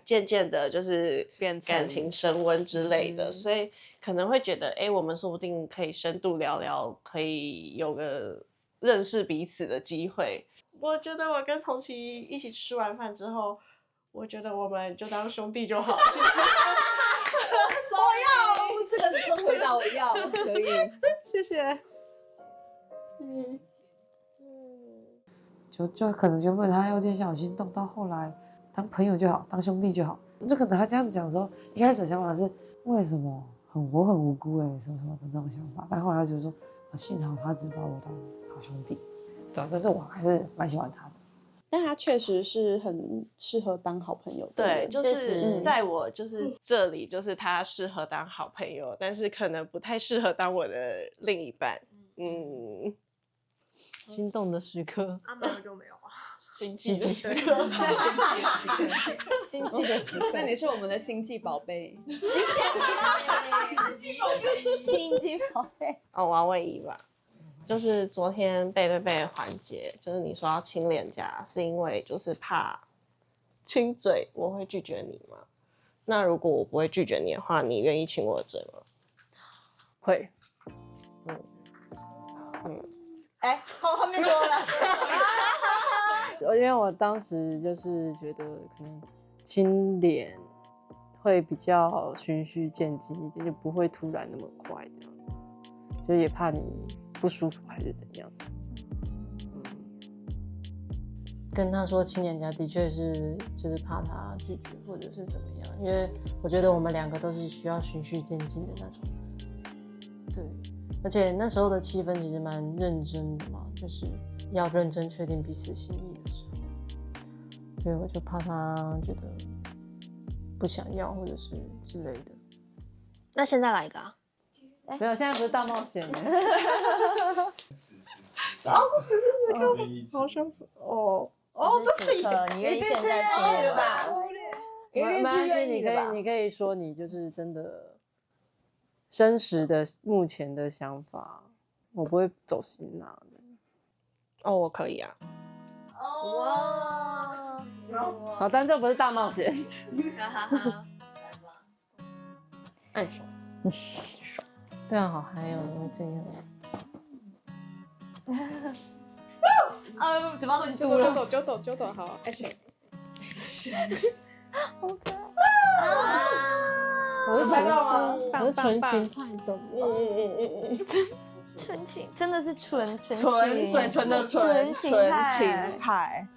渐渐的就是感情升温之类的，所以可能会觉得，我们说不定可以深度聊聊，可以有个认识彼此的机会。我觉得我跟同期一起吃完饭之后，我觉得我们就当兄弟就好。谢谢。我要这个回答，我要可以，谢谢。就可能原本他有点小心动，到后来当朋友就好，当兄弟就好。就可能他这样子讲的时候，一开始的想法是为什么我很无辜什么什么的那种想法，但后来他觉得说，幸好他只把我当好兄弟，对啊，但是我还是蛮喜欢他的。但他确实是很适合当好朋友的对，人，就是在我就是这里，就是他适合当好朋友，但是可能不太适合当我的另一半。心动的时刻，没有就没有啊。心悸的时刻，心悸的时刻。那你是我们的星际宝贝，心悸宝贝。我要问一吧，就是昨天背对背的环节，就是你说要亲脸颊，是因为就是怕亲嘴我会拒绝你吗？那如果我不会拒绝你的话，你愿意亲我的嘴吗？会。后面多了。因为我当时就是觉得可能亲脸会比较循序渐进一点，就不会突然那么快这样子，就也怕你不舒服还是怎样。跟他说亲脸颊的确是就是怕他拒绝或者是怎么样，因为我觉得我们两个都是需要循序渐进的那种。对，而且那时候的气氛其实蛮认真的嘛，就是要认真确定彼此心意的时候，所以我就怕他觉得不想要或者是之类的。那现在来一个啊？没有，现在不是大冒险这个好像这是一个，你愿意现在亲我吧？没关系，你可以说你就是真的真实的目前的想法，我不会走心拿的。我可以啊。哇，好，但这不是大冒险。暗爽，对啊，好嗨哦，怎么会这样？嘴巴都已经嘟了。揪抖，好 ，action。好可爱。我是拍到吗？我是纯情派的。纯情真的是纯情，嘴唇的纯情派。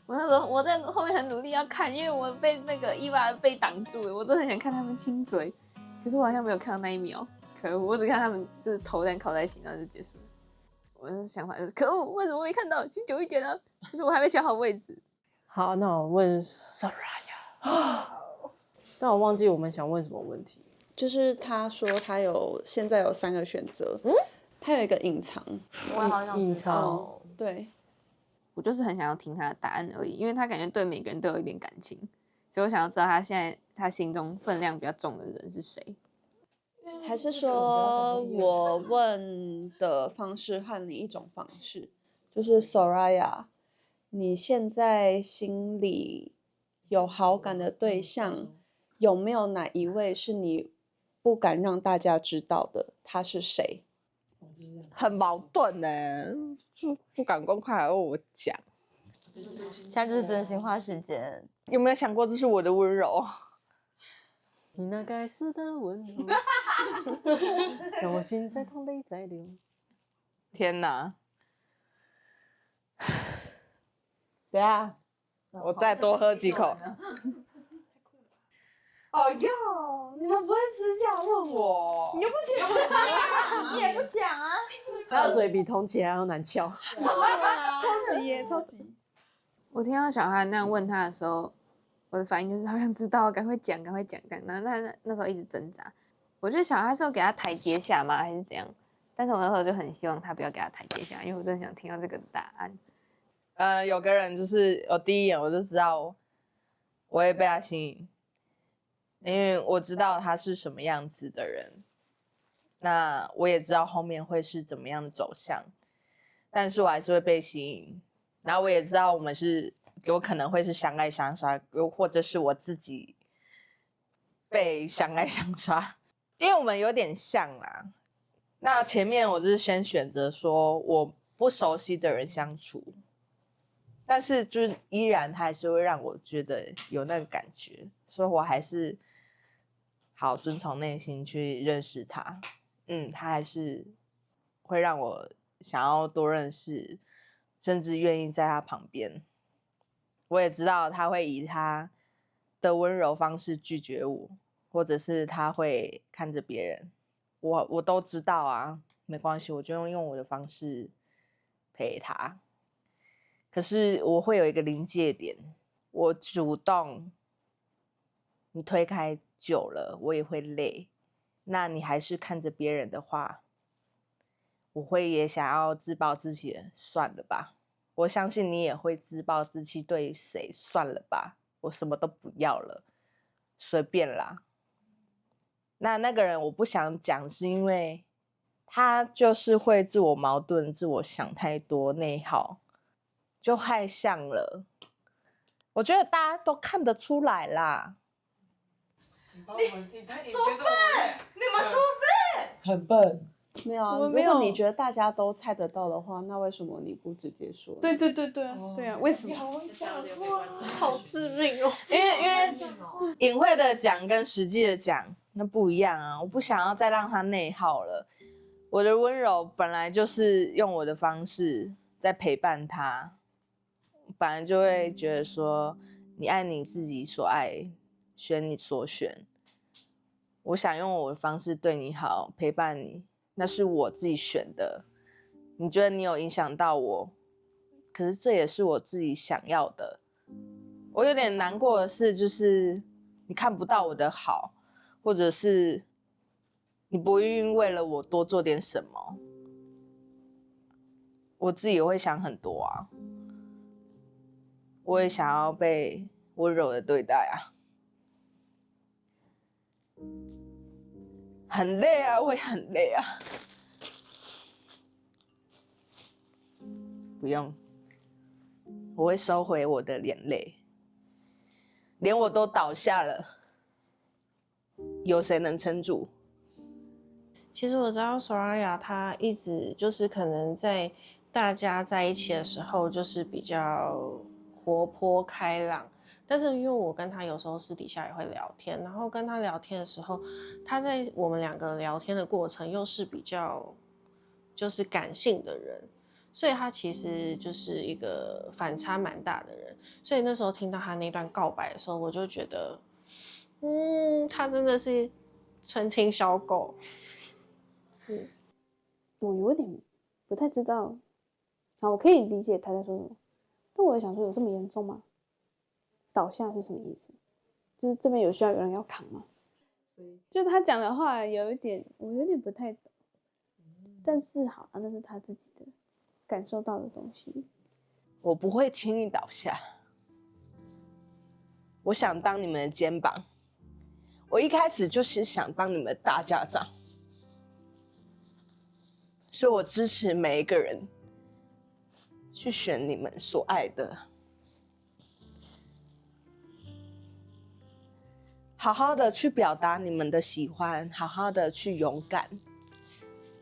我那时候我在后面很努力要看，因为我被那个伊娃被挡住了，我真的很想看他们亲嘴，可是我好像没有看到那一秒，可恶，我只看他们就是头这样靠在一起，然后就结束了。我的想法就是可恶，为什么没看到？亲久一点啊！可是我还没调好位置。好，那我问 Soraya， 但我忘记我们想问什么问题。就是他说他现在有3个选择，他有一个隐藏，我好想知道。对，我就是很想要听他的答案而已，因为他感觉对每个人都有一点感情，所以我想要知道他现在他心中分量比较重的人是谁。还是说我问的方式和你一种方式，就是 Soraya， 你现在心里有好感的对象，有没有哪一位是你不敢让大家知道的？他是谁？很矛盾呢，就不敢公开，而我讲。现在就是真心话时间。有没有想过这是我的温柔？你那该死的温柔，让我心在痛，泪在流。天哪！对啊，我再多喝几口。哦哟，你们不会私下问我？你又不讲，你也不讲啊？他的嘴比铜钱还要难敲。超级耶，超级。我听到小孩那样问他的时候，我的反应就是好像知道，赶快讲，赶快讲这样。然后他那时候一直挣扎，我觉得小孩是有给他台阶下吗，还是怎样？但是我那时候就很希望他不要给他台阶下，因为我真的想听到这个答案。有个人就是我第一眼我就知道我会被他吸引，因为我知道他是什么样子的人，那我也知道后面会是怎么样的走向，但是我还是会被吸引。然后我也知道我们是有可能会是相爱相杀，又或者是我自己被相爱相杀，因为我们有点像啦。那前面我就是先选择说我不熟悉的人相处，但是就是依然他还是会让我觉得有那个感觉，所以我还是好遵从内心去认识他。他还是会让我想要多认识，甚至愿意在他旁边。我也知道他会以他的温柔方式拒绝我，或者是他会看着别人，我都知道啊，没关系，我就用我的方式陪他。可是我会有一个临界点，我主动，你推开久了，我也会累。那你还是看着别人的话，我会也想要自暴自弃的，算了吧。我相信你也会自暴自弃，对谁算了吧，我什么都不要了，随便啦。那个人我不想讲，是因为他就是会自我矛盾，自我想太多，内耗，就太像了。我觉得大家都看得出来啦。你觉得我们你们多笨，很笨。没有啊，如我没有果你觉得大家都猜得到的话，那为什么你不直接说？对啊，为什么？好致命哦！因为隐晦的讲跟实际的讲那不一样啊，我不想要再让他内耗了。我的温柔本来就是用我的方式在陪伴他，本来就会觉得说，你爱你自己所爱，选你所选。我想用我的方式对你好，陪伴你，那是我自己选的。你觉得你有影响到我，可是这也是我自己想要的。我有点难过的是，就是你看不到我的好，或者是你不愿意为了我多做点什么。我自己也会想很多啊，我也想要被温柔的对待啊。很累啊，会很累啊。不用，我会收回我的眼泪。连我都倒下了，有谁能撑住？其实我知道索拉雅她一直就是可能在大家在一起的时候就是比较活泼开朗，但是因为我跟他有时候私底下也会聊天，然后跟他聊天的时候，他在我们两个聊天的过程又是比较就是感性的人，所以他其实就是一个反差蛮大的人。所以那时候听到他那段告白的时候，我就觉得他真的是纯情小狗。我有点不太知道，我可以理解他在说什么，但我也想说，有这么严重吗？倒下是什么意思？就是这边有需要有人要扛吗？就他讲的话我有点不太懂，但是好啊，那是他自己的感受到的东西。我不会轻易倒下，我想当你们的肩膀，我一开始就是想当你们的大家长，所以我支持每一个人去选你们所爱的。好好的去表达你们的喜欢，好好的去勇敢，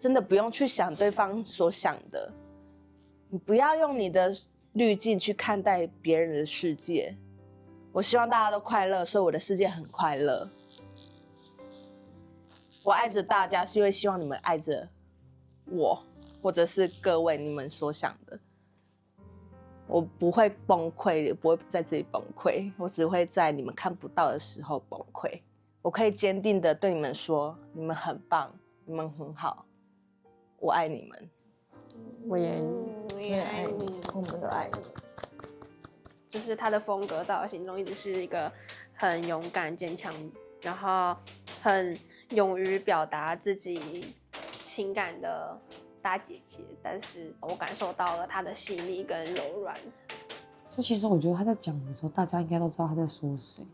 真的不用去想对方所想的，你不要用你的滤镜去看待别人的世界。我希望大家都快乐，所以我的世界很快乐。我爱着大家，是因为希望你们爱着我，或者是各位你们所想的。我不会崩溃，也不会在这里崩溃，我只会在你们看不到的时候崩溃。我可以坚定的对你们说，你们很棒，你们很好，我爱你们。我也爱你，我也爱你，我们都爱你。就是他的风格在我心中一直是一个很勇敢、坚强，然后很勇于表达自己情感的大姐姐。但是我感受到了她的细腻跟柔软。就其实我觉得他在讲的时候，大家应该都知道他在说谁。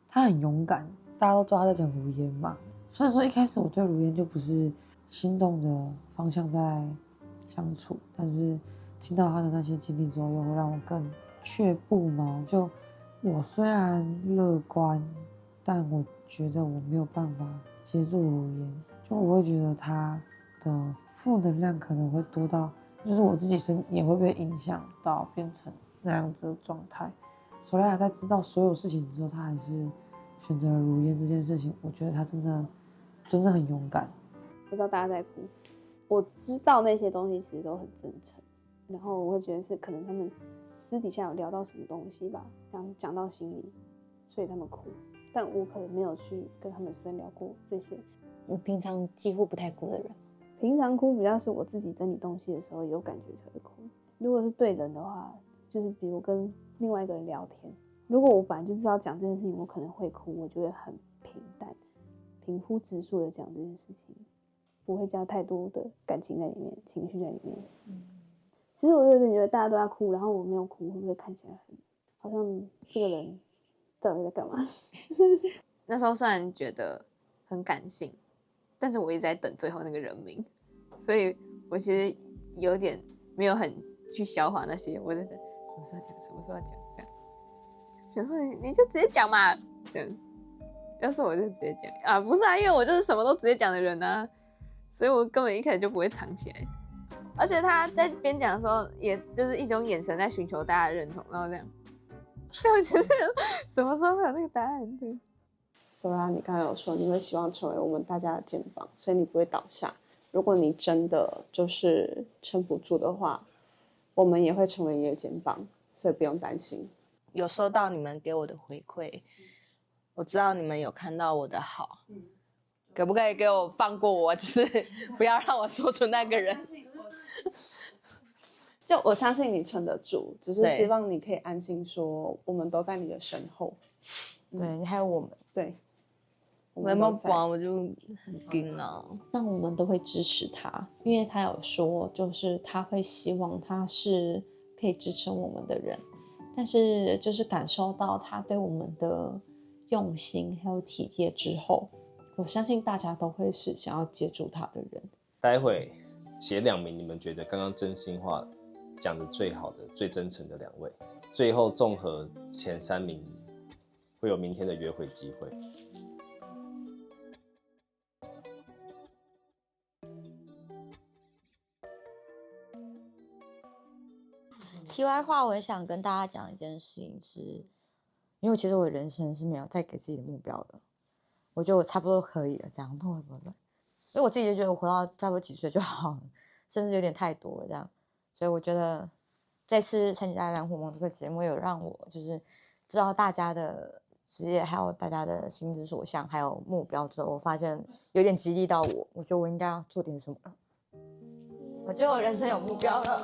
他很勇敢，大家都知道他在讲如烟嘛。虽然说一开始我对如烟就不是心动的方向在相处，但是听到他的那些经历之后，又会让我更却步嘛。就我虽然乐观，但我觉得我没有办法接住如烟。就我会觉得他的负能量可能会多到，就是我自己也会被影响到，变成那样子的状态。索莱亚在知道所有事情之后，他还是选择了如烟这件事情。我觉得他真的很勇敢。我知道大家在哭，我知道那些东西其实都很真诚，然后我会觉得是可能他们私底下有聊到什么东西吧，讲到心里，所以他们哭。但我可能没有去跟他们深聊过这些。我平常几乎不太哭的人，平常哭比较是我自己整理东西的时候有感觉才会哭。如果是对人的话，就是比如跟另外一个人聊天，如果我本来就知道讲这件事情我可能会哭，我就会很平淡、平铺直述的讲这件事情，不会加太多的感情在里面、情绪在里面。其实我有点觉得大家都在哭，然后我没有哭，会不会看起来好像这个人到底在干嘛？那时候虽然觉得很感性，但是我一直在等最后那个人名，所以我其实有点没有很去消化那些，我在等什么时候讲，什么时候讲，这样想说你就直接讲嘛，这样。要是我就直接讲啊，不是啊，因为我就是什么都直接讲的人啊，所以我根本一开始就不会藏起来。而且他在边讲的时候，也就是一种眼神在寻求大家的认同，然后这样，所以我觉得什么时候会有那个答案？对。索拉，你刚才有说你会希望成为我们大家的肩膀，所以你不会倒下。如果你真的就是撑不住的话，我们也会成为你的肩膀，所以不用担心。有收到你们给我的回馈，我知道你们有看到我的好，可不可以给我放过我？就是不要让我说出那个人。就我相信你撑得住，只是希望你可以安心说，我们都在你的身后。对，还有我们，对，我没有管，我就很惊啊。那我们都会支持他，因为他有说，就是他会希望他是可以支撑我们的人，但是就是感受到他对我们的用心还有体贴之后，我相信大家都会是想要接住他的人。待会写2名你们觉得刚刚真心话讲的最好的、最真诚的2位，最后综合前3名，会有明天的约会机会。题外话，我也想跟大家讲一件事情是，因为其实我的人生是没有再给自己的目标的，我觉得我差不多可以了，这样不会，因为我自己就觉得我活到差不多几岁就好了，甚至有点太多了这样，所以我觉得这次参加《蓝火梦》这个节目，有让我就是知道大家的职业还有大家的心之所向还有目标之后，我发现有点激励到我，我觉得我应该要做点什么了。我觉得我人生有目标了，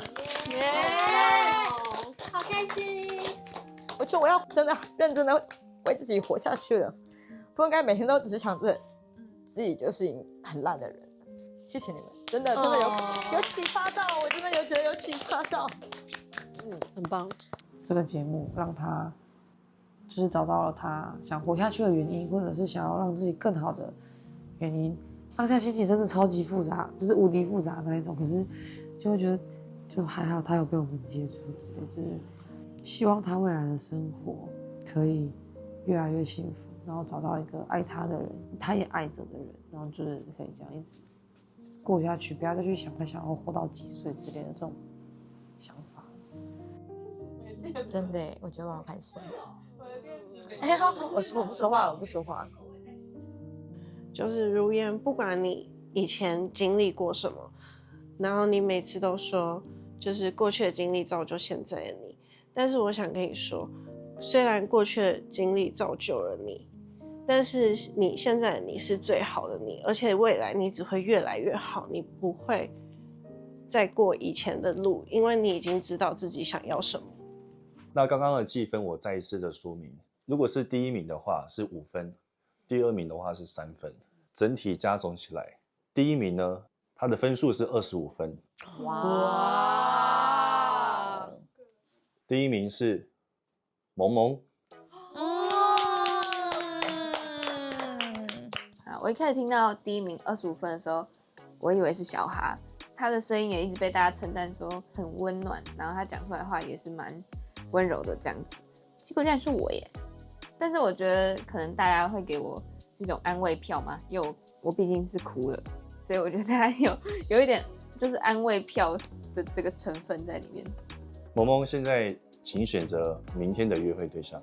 好开心！我觉得我要真的认真的为自己活下去了，不应该每天都只想着自己就是很烂的人。谢谢你们，真的有启发到，我真的有觉得有启发到。很棒。这个节目让他就是找到了他想活下去的原因，或者是想要让自己更好的原因。当下心情真的超级复杂，就是无敌复杂那一种，可是就会觉得就还好他有被我们接住，就是希望他未来的生活可以越来越幸福，然后找到一个爱他的人，他也爱着的人，然后就是可以这样一直过下去，不要再去想他想要活到几岁之类的这种想法。真的，我觉得我好开心。哎，好，我不说话了，我不说话了。就是如烟，不管你以前经历过什么，然后你每次都说，就是过去的经历造就现在的你。但是我想跟你说，虽然过去的经历造就了你，但是你现在的你是最好的你，而且未来你只会越来越好，你不会再过以前的路，因为你已经知道自己想要什么。那刚刚的计分我再一次的说明，如果是第一名的话是5分，第二名的话是3分，整体加总起来，第一名呢，他的分数是25分。哇！第一名是萌萌。我一开始听到第一名25分的时候，我以为是小哈，他的声音也一直被大家称赞说很温暖，然后他讲出来的话也是蛮温柔的这样子。结果竟然是我耶！但是我觉得可能大家会给我一种安慰票嘛，因为我毕竟是哭了，所以我觉得大家有一点就是安慰票的这个成分在里面。萌萌，现在请选择明天的约会对象。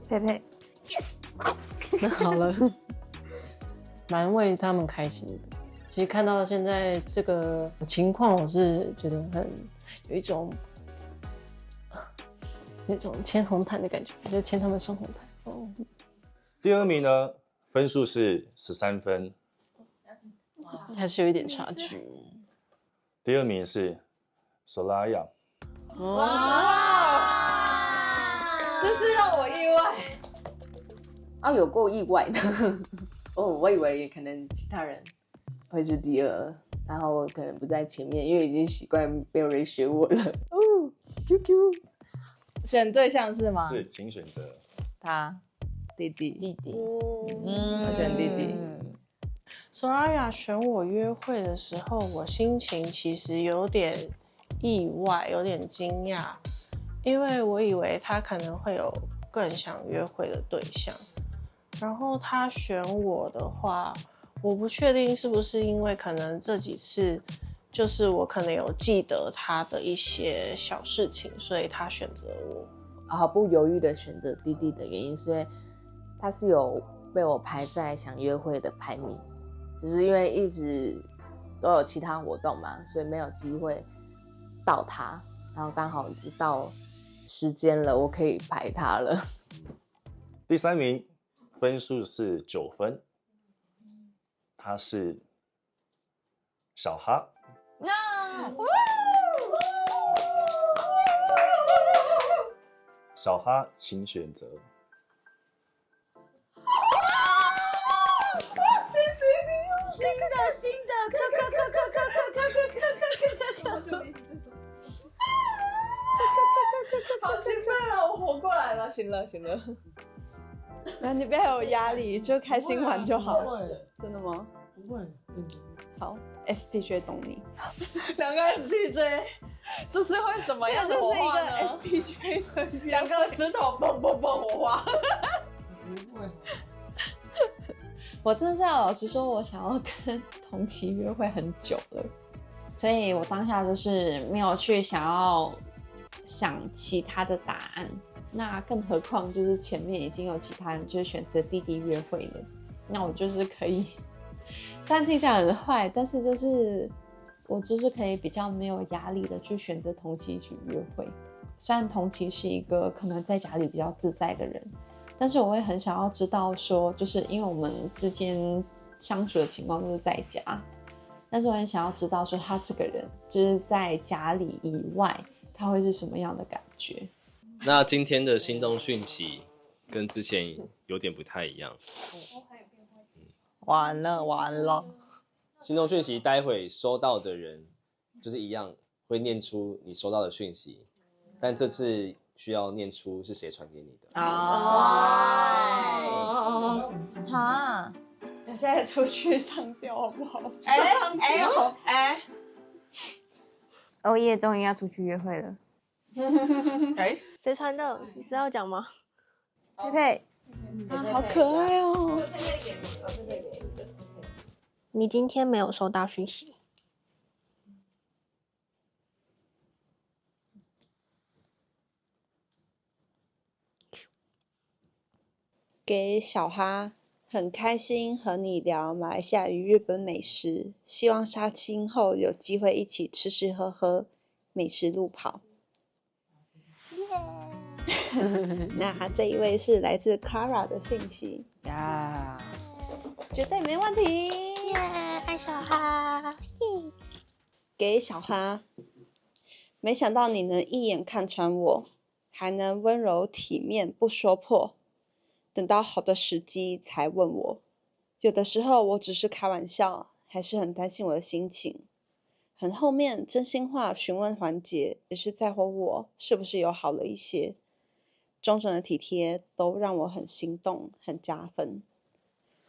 佩佩 ，yes， 那好了，蛮为他们开心的。其实看到现在这个情况，我是觉得有一种那种牵红毯的感觉，就牵他们上红毯。哦。第二名呢，分数是13分，还是有一点差距。第二名是 Soraya。哇！真是让我意外。啊，有够意外的。哦，我以为可能其他人会是第二，然后我可能不在前面，因为已经习惯没有人选我了。哦 ，QQ。选对象是吗？是，请选择。他，弟弟。我选弟弟。Soraya 选我约会的时候，我心情其实有点意外，有点惊讶，因为我以为他可能会有更想约会的对象。然后他选我的话，我不确定是不是因为可能这几次就是我可能有记得他的一些小事情，所以他选择我。毫不犹豫的选择弟弟的原因是因为他是有被我排在想约会的排名，只是因为一直都有其他活动嘛，所以没有机会到他，然后刚好到时间了，我可以排他了。第三名分数是9分，他是小哈。小哈，请选择。新的，好兴奋啊！我活过来了，行了。那你不要有压力，就开心玩就好。真的吗？不会。好 ，STJ 懂你。两个 STJ， 这是会什么样的火花呢？这就是一个 STJ 的两个石头蹦蹦蹦火花。不会。我真的是要老实说，我想要跟同期约会很久了，所以我当下就是没有去想其他的答案。那更何况就是前面已经有其他人就是选择弟弟约会了，那我就是可以，虽然听起来很坏，但是就是我就是可以比较没有压力的去选择同期一起约会。虽然同期是一个可能在家里比较自在的人，但是我会很想要知道说，就是因为我们之间相处的情况都是在家，但是我很想要知道说他这个人就是在家里以外，他会是什么样的感觉。那今天的心动讯息跟之前有点不太一样。完了！心动讯息待会收到的人就是一样会念出你收到的讯息，但这次需要念出是谁传给你的。哈，我现在出去上吊好不好？欧耶，终于要出去约会了。谁传的？你知道讲吗？佩佩，好可爱哦！你今天没有收到讯息。给小哈很开心和你聊马来西亚与日本美食，希望杀青后有机会一起吃吃喝喝，美食路跑。那这一位是来自 Clara 的信息呀，绝对没问题。耶，爱小哈，给小哈，没想到你能一眼看穿我，还能温柔体面不说破，等到好的时机才问我。有的时候我只是开玩笑，还是很担心我的心情。很后面真心话询问环节也是在乎我是不是有好了一些，种种的体贴都让我很心动，很加分。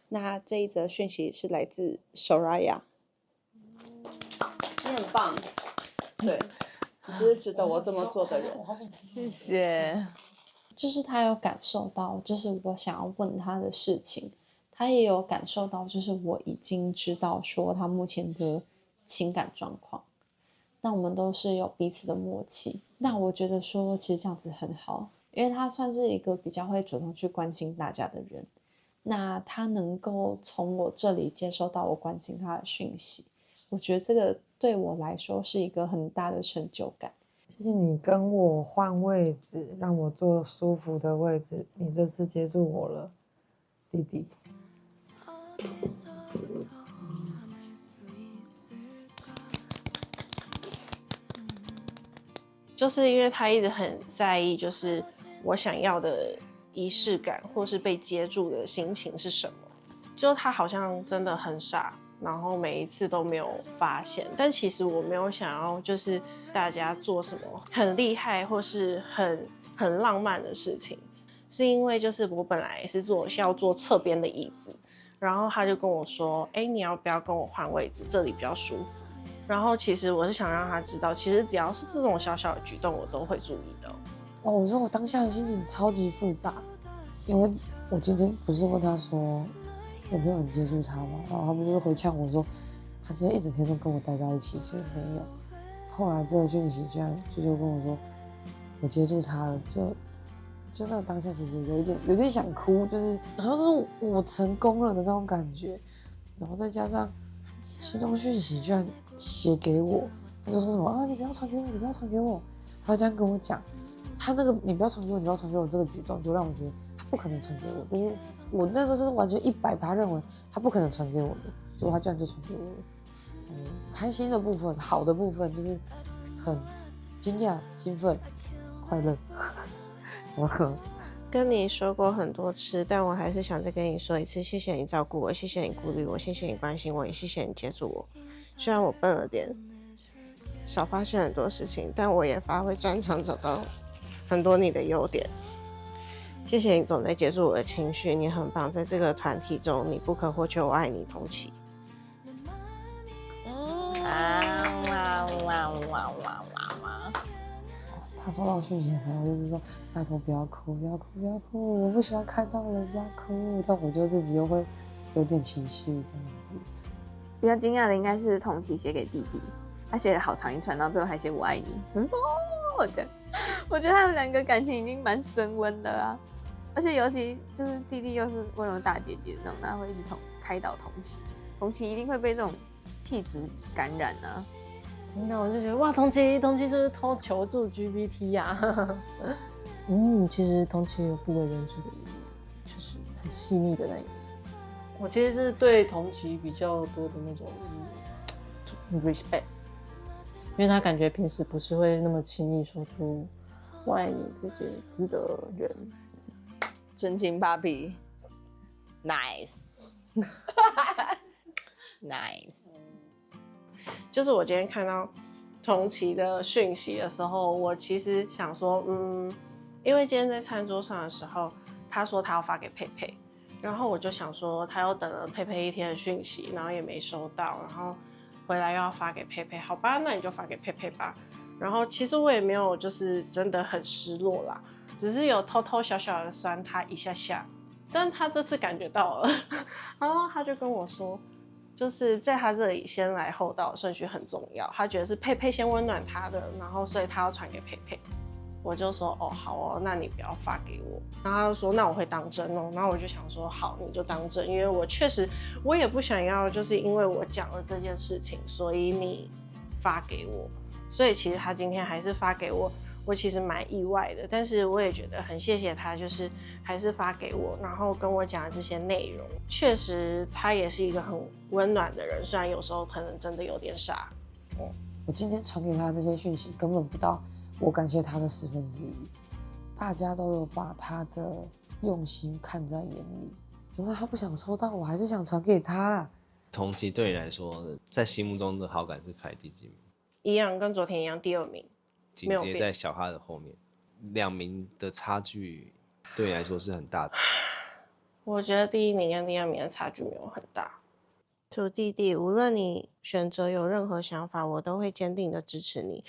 那这一则讯息是来自 Soraya， 你很棒，对，你就是值得我这么做的人。谢谢。就是他有感受到，就是我想要问他的事情，他也有感受到，就是我已经知道说他目前的情感状况，那我们都是有彼此的默契。那我觉得说，其实这样子很好，因为他算是一个比较会主动去关心大家的人。那他能够从我这里接收到我关心他的讯息，我觉得这个对我来说是一个很大的成就感。谢谢你跟我换位置，让我坐舒服的位置。你这次接住我了，弟弟。就是因为他一直很在意，就是我想要的仪式感或是被接住的心情是什么。就他好像真的很傻，然后每一次都没有发现。但其实我没有想要就是大家做什么很厉害或是很浪漫的事情，是因为就是我本来是要坐侧边的椅子，然后他就跟我说，你要不要跟我换位置，这里比较舒服。然后其实我是想让他知道，其实只要是这种小小的举动我都会注意的。我说我当下的心情超级复杂，因为我今天不是问他说有没有人接触他吗？然后他们就是回呛我说他今天一整天都跟我待在一起，所以没有。后来这个讯息居然就跟我说我接触他了，就那当下其实有点想哭，就是好像是我成功了的那种感觉。然后再加上心动讯息居然写给我，他就说什么啊你不要传给我，你不要传给我，他这样跟我讲。他那个你不要传给我，你不要传给我这个举动，就让我觉得他不可能传给我，就是我那时候就是完全100%认为他不可能传给我的，结果他居然就传给我了。开心的部分，好的部分就是很惊讶、兴奋、快乐。跟你说过很多次，但我还是想再跟你说一次，谢谢你照顾我，谢谢你顾虑我，谢谢你关心我，也谢谢你接住我。虽然我笨了点，少发现很多事情，但我也发挥专长，找到很多你的优点。谢谢你总在接住我的情绪，你很棒，在这个团体中你不可或缺，我爱你，同期。他收到讯息的朋友就是说拜托不要哭，不要哭，不要哭，我不喜欢看到人家哭，但我就自己又会有点情绪这样子。比较惊讶的应该是同期写给弟弟，他写了好长一串，然后最后还写我爱你。这样，我觉得他们两个感情已经蛮升温的啦。而且尤其就是弟弟又是温柔大姐姐那种，他会一直开导同期，同期一定会被这种气质感染啊。听到我就觉得哇，同期就是偷求助 LGBT 呀。其实同期有不为人知的一面，就是很细腻的那一面。我其实是对同期比较多的那种respect， 因为他感觉平时不是会那么轻易说出我爱你这些字的人。真情 Papi Nice Nice。就是我今天看到同期的讯息的时候，我其实想说，因为今天在餐桌上的时候，他说他要发给佩佩，然后我就想说，他又等了佩佩一天的讯息，然后也没收到，然后回来又要发给佩佩，好吧，那你就发给佩佩吧。然后其实我也没有就是真的很失落啦，只是有偷偷小小的酸他一下下，但他这次感觉到了，然后他就跟我说，就是在他这里先来后到的顺序很重要，他觉得是佩佩先温暖他的，然后所以他要传给佩佩。我就说哦好哦，那你不要发给我。然后他就说那我会当真哦。然后我就想说好，你就当真，因为我确实我也不想要，就是因为我讲了这件事情，所以你发给我。所以其实他今天还是发给我，我其实蛮意外的，但是我也觉得很谢谢他，就是还是发给我，然后跟我讲这些内容。确实他也是一个很温暖的人，虽然有时候可能真的有点傻。我今天传给他这些讯息根本不到我感谢他的1/10，大家都有把他的用心看在眼里，就算他不想收到，我还是想传给他。同期对你来说，在心目中的好感是排第几名？一样，跟昨天一样，第2名，紧接在小哈的后面，2名的差距对你来说是很大的。我觉得第1名跟第2名的差距没有很大。土弟弟，无论你选择有任何想法，我都会坚定的支持你，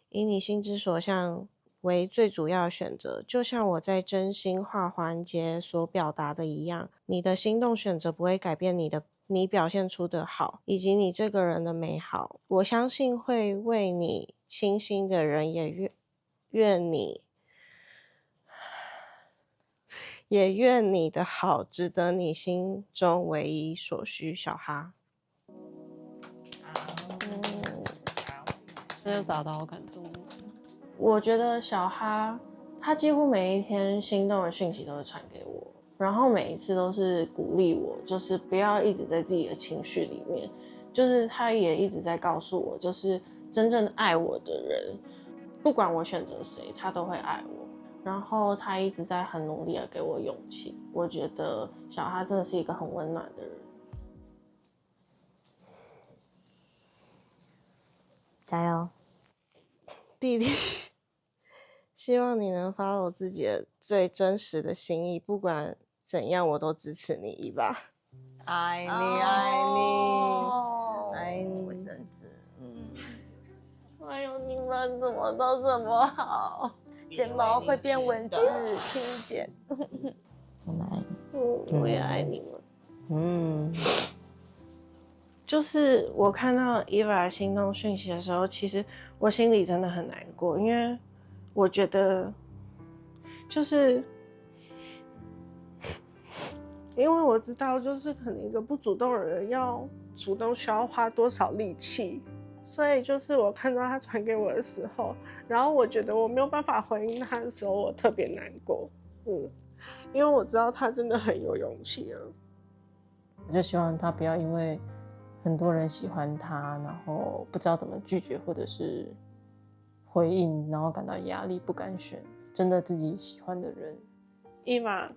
以你心之所向为最主要的选择。就像我在真心话环节所表达的一样，你的心动选择不会改变你表现出的好，以及你这个人的美好。我相信会为你倾心的人也愿你的好值得你心中唯一所需。小哈。这就打到好感动。我觉得小哈他几乎每一天心动的讯息都会传给我，然后每一次都是鼓励我，就是不要一直在自己的情绪里面，就是他也一直在告诉我，就是真正爱我的人，不管我选择谁，他都会爱我。然后他一直在很努力的给我勇气，我觉得小哈真的是一个很温暖的人。加油，弟弟，希望你能follow自己的最真实的心意，不管怎样我都支持你，伊娃。爱你，爱你，爱你，我甚至，哎呦，你们怎么都这么好？睫毛会变文字，轻一点。我们爱你，我也爱你们。就是我看到伊娃的心动讯息的时候，其实我心里真的很难过，因为我觉得，就是因为我知道，就是可能一个不主动的人要主动需要花多少力气，所以就是我看到他传给我的时候，然后我觉得我没有办法回应他的时候，我特别难过。因为我知道他真的很有勇气啊。我就希望他不要因为很多人喜欢他，然后不知道怎么拒绝或者是回应，然后感到压力，不敢选真的自己喜欢的人。伊玛，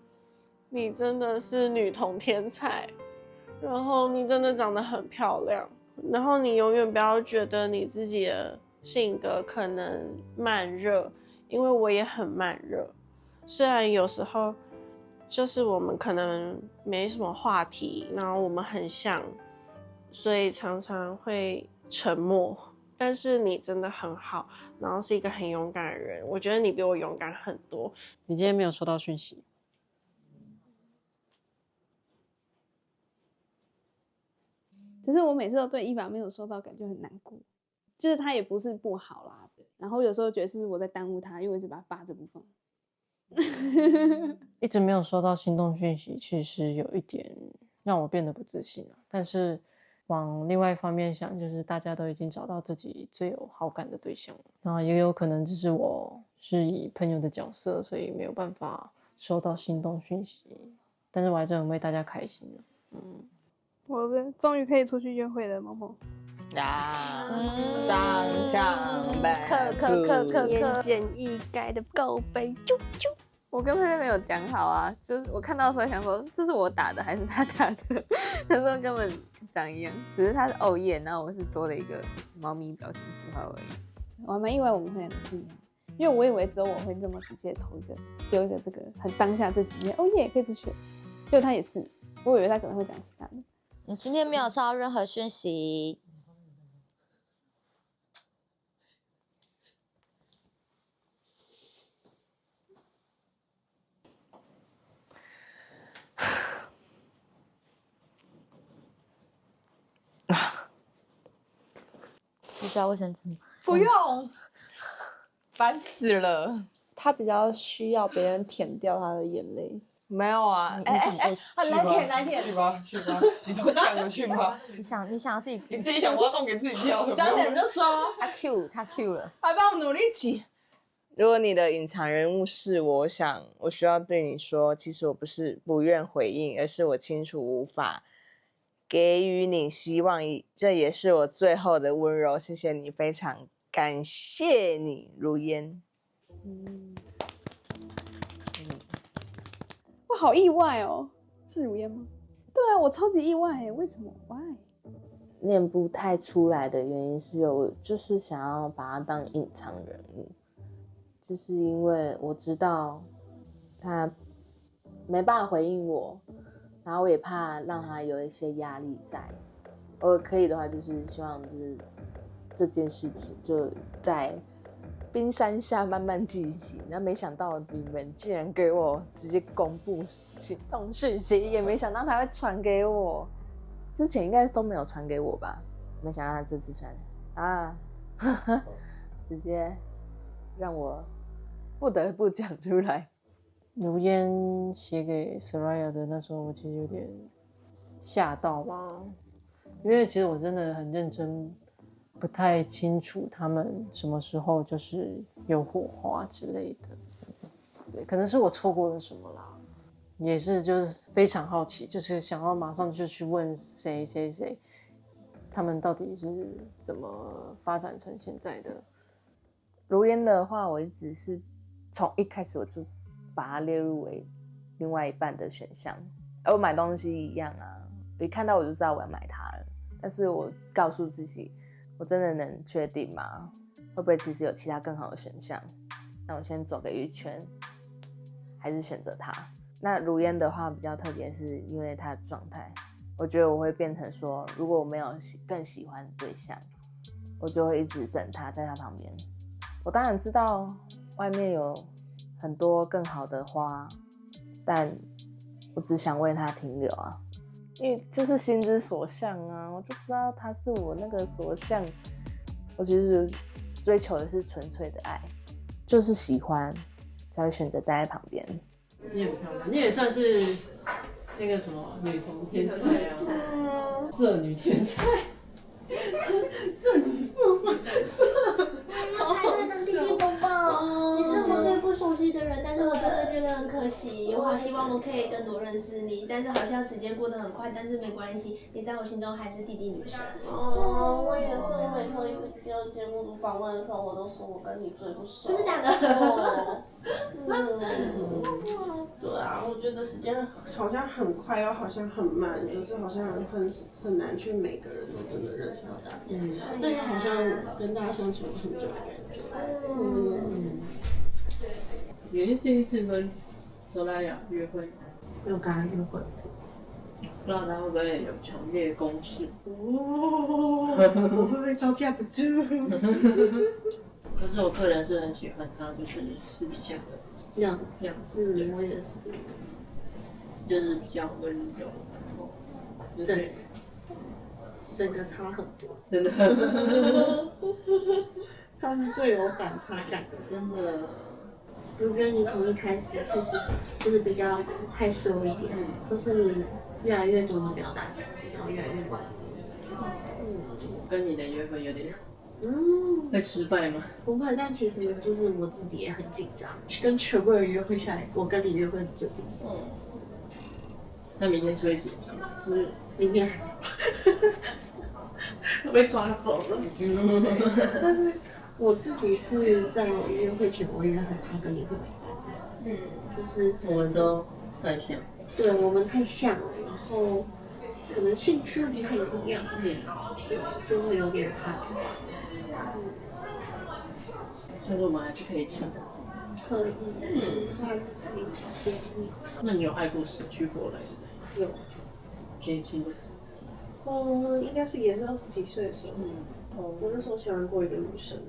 你真的是女同天才，然后你真的长得很漂亮，然后你永远不要觉得你自己的性格可能慢热，因为我也很慢热。虽然有时候就是我们可能没什么话题，然后我们很像，所以常常会沉默，但是你真的很好，然后是一个很勇敢的人，我觉得你比我勇敢很多。你今天没有收到讯息？只是我每次都对伊娃没有收到，感觉很难过。就是他也不是不好啦，然后有时候觉得是我在耽误他，因为我一直把他扒着不放。一直没有收到心动讯息，其实有一点让我变得不自信了。但是往另外一方面想，就是大家都已经找到自己最有好感的对象了，然后也有可能只是我是以朋友的角色，所以没有办法收到心动讯息。但是我还是很为大家开心的。我终于可以出去约会了，萌萌。上言简意赅的告白，啾啾。我跟佩佩没有讲好啊，就是我看到的时候想说，这是我打的还是他打的？他说根本长一样，只是他是哦耶，然后我是多了一个猫咪表情符号而已。我还蛮意外我们会很不一样，因为我以为只有我会这么直接丢一个这个很当下这几页哦耶可以出去，结果他也是，我以为他可能会讲其他的。你今天没有收到任何讯息。需要卫生纸吗？不用，烦死了。他比较需要别人舔掉他的眼泪。没有啊，来舔，去吧，你都想了去吧。你想要自己，你自己想，我要弄给自己跳。想点就说，他 Q 了，还帮我们努力起。如果你的隐藏人物是我想，我需要对你说，其实我不是不愿回应，而是我清楚无法给予你希望，这也是我最后的温柔。谢谢你，非常感谢你，如烟。我好意外哦，是如烟吗？对啊，我超级意外哎，为什么 ？Why？ 念不太出来的原因是我就是想要把它当隐藏人物，就是因为我知道他没办法回应我，然后我也怕让他有一些压力在。我可以的话，就是希望就是这件事情就在冰山下慢慢记起。那没想到你们竟然给我直接公布行动讯息，也没想到他会传给我。之前应该都没有传给我吧？没想到他这次传啊，直接让我不得不讲出来。如烟写给 Soraya 的那时候，我其实有点吓到吧，因为其实我真的很认真，不太清楚他们什么时候就是有火花之类的。对，可能是我错过了什么啦。也是就是非常好奇，就是想要马上就去问谁，他们到底是怎么发展成现在的。如烟的话，我一直是从一开始我就把它列入为另外一半的选项。而我买东西一样啊，我一看到我就知道我要买它了，但是我告诉自己，我真的能确定吗？会不会其实有其他更好的选项？那我先走个一圈，还是选择它。那如烟的话比较特别，是因为他的状态，我觉得我会变成说，如果我没有更喜欢的对象，我就会一直等他在他旁边。我当然知道外面有很多更好的花，但我只想为他停留啊，因为就是心之所向啊，我就知道他是我那个所向。我其实追求的是纯粹的爱，就是喜欢才会选择待在旁边。你很漂亮，你也算是那个什么女同天才啊，色女天才，色女我要拍当弟弟宝宝，你是我最不熟悉的人，但是我真的觉得很可惜。我好希望我可以更多认识你，但是好像时间过得很快，但是没关系，你在我心中还是弟弟女神。哦，我也是，我每次接到节目访问的时候，我都说我跟你最不熟。真的假的？哦对啊，我觉得时间好像很快，又好像很慢，就是好像很难去每个人都真的认识到大家，但又好像跟大家相处了很久的感觉。你是第一次跟Soraya约会吗？有跟他约会。不知道他会不会有强烈攻势？我会不会招架不住？可是我个人是很喜欢他，就是私底下的样子。我也是，就是比较温柔，然后对，整个差很多，真的。他是最有反差感的，真的。我觉得你从一开始其实就是比较害羞一点，可是你越来越多的表达自己，然后越来越稳定。跟你的约会有点。会失败吗？不会，但其实就是我自己也很紧张。跟全部人约会下来，我跟你约会是最紧张。那明天是会紧张？是明天还好，被抓走了。但是我自己是在约会前，我也很怕跟你会没就是我们都太像。对，我们太像了，然后可能兴趣不太一样，对，就会有点怕。但是我们还是可以亲。可以，还是可以亲密。那你有爱过死去活来的？有。年轻的。应该是也是20几岁的时候。我那时候喜欢过一个女生。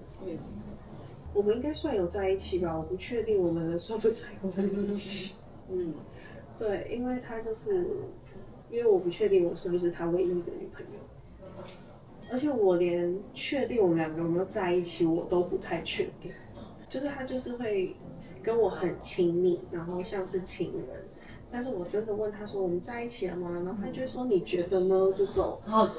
我们应该算有在一起吧，我不确定我们算不算有在一起。对，因为她就是因为我不确定我是不是他唯一一个女朋友，而且我连确定我们两个有没有在一起我都不太确定。就是他就是会跟我很亲密，然后像是情人。但是我真的问他说我们在一起了吗？然后他就会说你觉得呢？这种好贱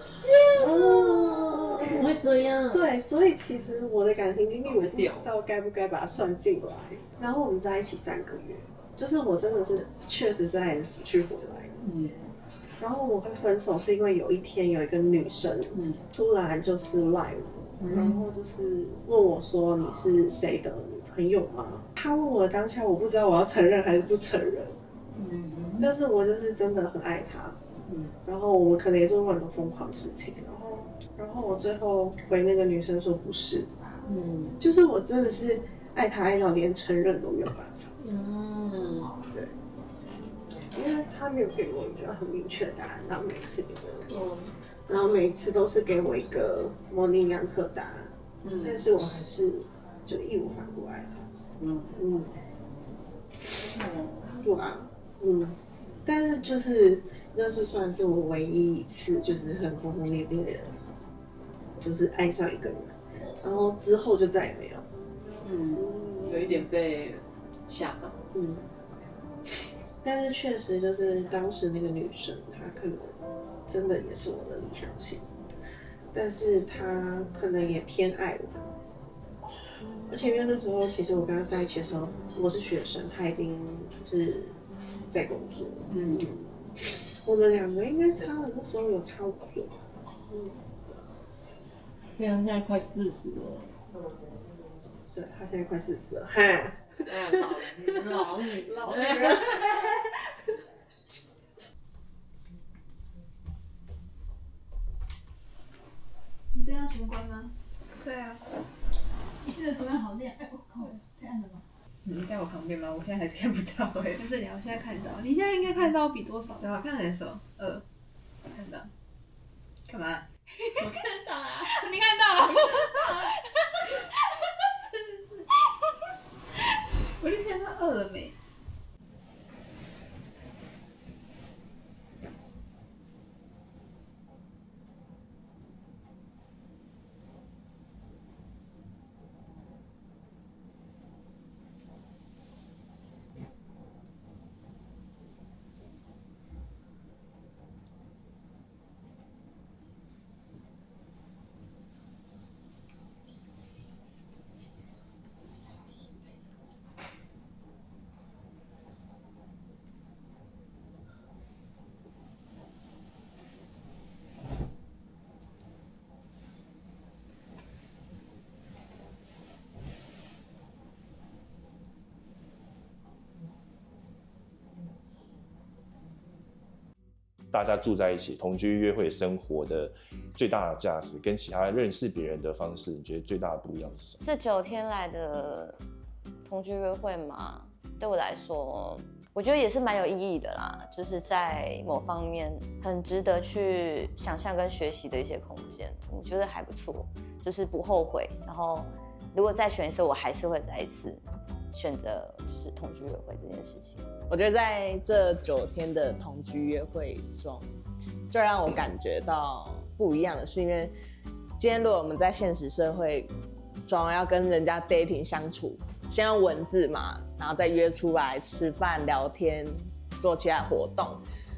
哦，怎么会这样？对，所以其实我的感情经历我不知道该不该把它算进来。然后我们在一起3个月，就是我真的是确实是爱得死去活来的。然后我会分手是因为有一天有一个女生突然就是赖我，然后就是问我说你是谁的女朋友吗？她问我当下我不知道我要承认还是不承认。但是我就是真的很爱他，然后我们可能也做过很多疯狂的事情，然后我最后回那个女生说不是，就是我真的是爱他爱到连承认都没有办法，对，因为他没有给我一个很明确的答案，然后每一次给我，然后每一次都是给我一个模棱两可答案，但是我还是就义无反顾爱他，对啊。但是就是那是算是我唯一一次就是很轰轰烈烈的，就是爱上一个人，然后之后就再也没有。有一点被吓到。但是确实就是当时那个女生，她可能真的也是我的理想型，但是她可能也偏爱我。而且因为那时候其实我跟她在一起的时候，我是学生，她已经是在工作，我们2个应该差了，那时候有差5岁，对啊，现在快40了，对，他现在快40了，哈，老女人，你灯要全关吗？对啊。我记得昨天好亮，我靠，太暗了吧？你在我旁边吗？我现在还是看不到哎。在这里啊，我现在看到。你现在应该看到比多少？对啊，看很熟。看到。干嘛？我看到了。你看到了？真的是。我就看他2了没？大家住在一起，同居约会生活的最大的价值，跟其他认识别人的方式，你觉得最大的不一样是什么？这9天来的同居约会嘛，对我来说，我觉得也是蛮有意义的啦，就是在某方面很值得去想象跟学习的一些空间，我觉得还不错，就是不后悔。然后如果再选一次，我还是会再一次选择就是同居约会这件事情。我觉得在这9天的同居约会中，最让我感觉到不一样的是，因为今天如果我们在现实社会中要跟人家 dating 相处，先用文字嘛，然后再约出来吃饭、聊天、做其他活动，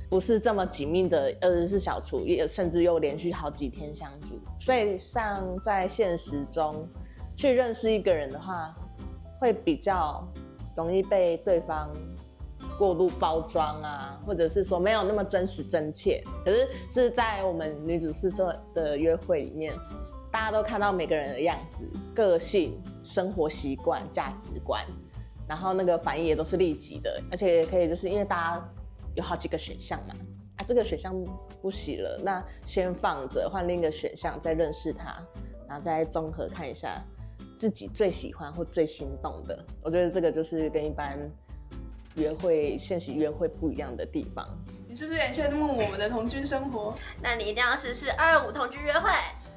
不是这么紧密的24小处，甚至又连续好几天相处。所以像在现实中去认识一个人的话，会比较容易被对方过度包装啊，或者是说没有那么真实真切。可是在我们女主宿舍的约会里面，大家都看到每个人的样子、个性、生活习惯、价值观，然后那个反应也都是立即的，而且也可以就是因为大家有好几个选项嘛，这个选项不行了，那先放着，换另一个选项，再认识他，然后再综合看一下自己最喜欢或最心动的。我觉得这个就是跟一般现实约会不一样的地方。你是不是很羡慕我们的同居生活？那你一定要试试225同居约会。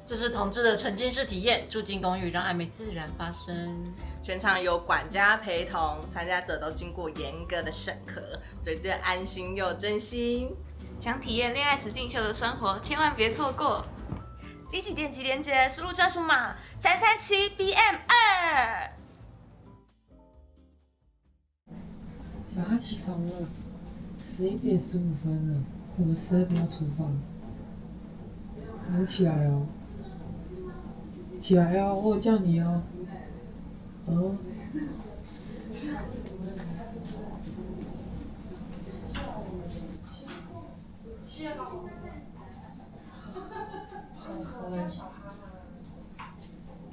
这是同志的沉浸式体验，住进公寓，让暧昧自然发生。全场有管家陪同，参加者都经过严格的审核，绝对安心又真心。想体验恋爱实境秀的生活，千万别错过！立即点击链接，输入专属码337BM2。他起床了，11:15了，我们12点要出发。你起来哦，起来哦，我有叫你哦。哦。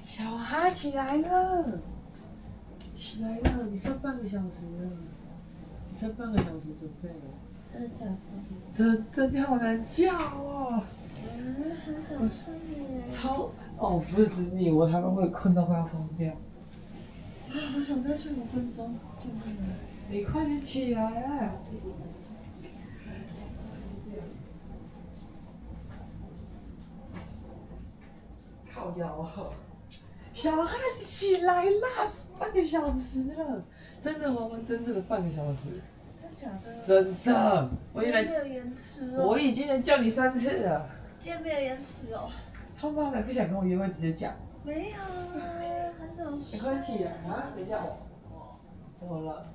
小哈起来了，起来了，你剩半个小时了，你剩半个小时准备了。真的假的？真的，你好难叫哦。很想睡耶。超哦，不是你，我他们会困到快要疯掉。我想再睡5分钟，救命啊！你快点起来啊！靠腰小汉，你起来啦！半个小时了，真的完完整整的半个小时。真的假的？真的，我已经没有延迟哦。我已经能叫你3次了。今天没有延迟哦。他妈的不想跟我约会，直接讲。没有啊，很想睡。你快起来啊！等一下我。怎么了？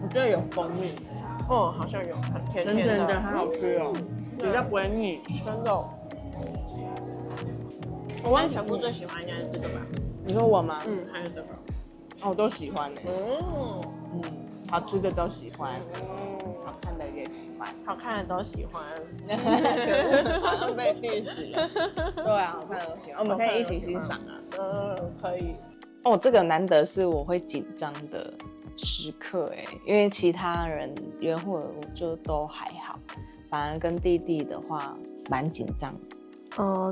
我觉得有蜂蜜，哦，好像有，很甜甜甜的，的，很好吃哦，比较不会腻，真的哦。我问全部最喜欢应该是这个吧？你说我吗？嗯，还有这个。哦，我都喜欢呢。嗯，好吃的都喜欢，好看的也喜欢，好看的都喜欢，好像被 diss 了。对啊，好看的都喜欢，我们可以一起欣赏啊。可以。哦，这个难得是我会紧张的时刻哎，因为其他人约会我就都还好，反而跟弟弟的话蛮紧张。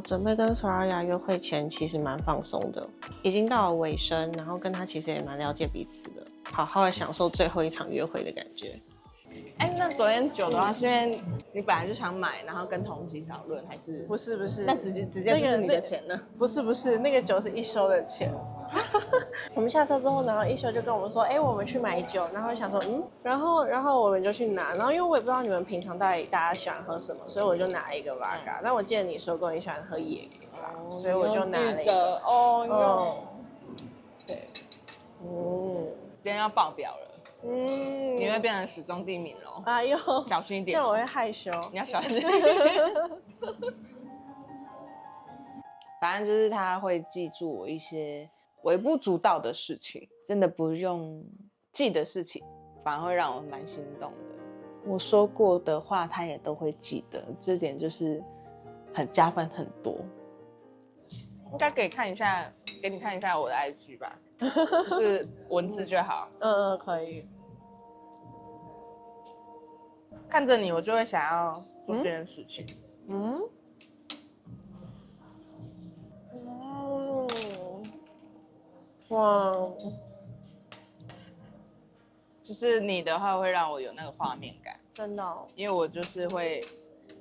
准备跟索拉雅约会前其实蛮放松的，已经到了尾声，然后跟他其实也蛮了解彼此的，好好的享受最后一场约会的感觉。哎，那昨天酒的话，是因为你本来就想买，然后跟同期讨论，还是？不是不是，那直接就是你的钱呢？不是，那个酒是一休的钱。我们下车之后，然后一休就跟我们说，哎，我们去买酒，然后想说，然后我们就去拿，然后因为我也不知道你们平常到底大家喜欢喝什么，所以我就拿了一个 Vodka，但我记得你说过你喜欢喝野格吧，所以我就拿了一个。对，今天要爆表了。你会变成始终第1名喽！哎呦，小心一点，这样我会害羞。你要小心。反正就是他会记住我一些微不足道的事情，真的不用记的事情，反而会让我蛮心动的。我说过的话，他也都会记得，这点就是很加分很多。应该给你看一下我的 IG 吧，就是文字就好。可以。看着你，我就会想要做这件事情。哇，就是你的话会让我有那个画面感，真的哦。因为我就是会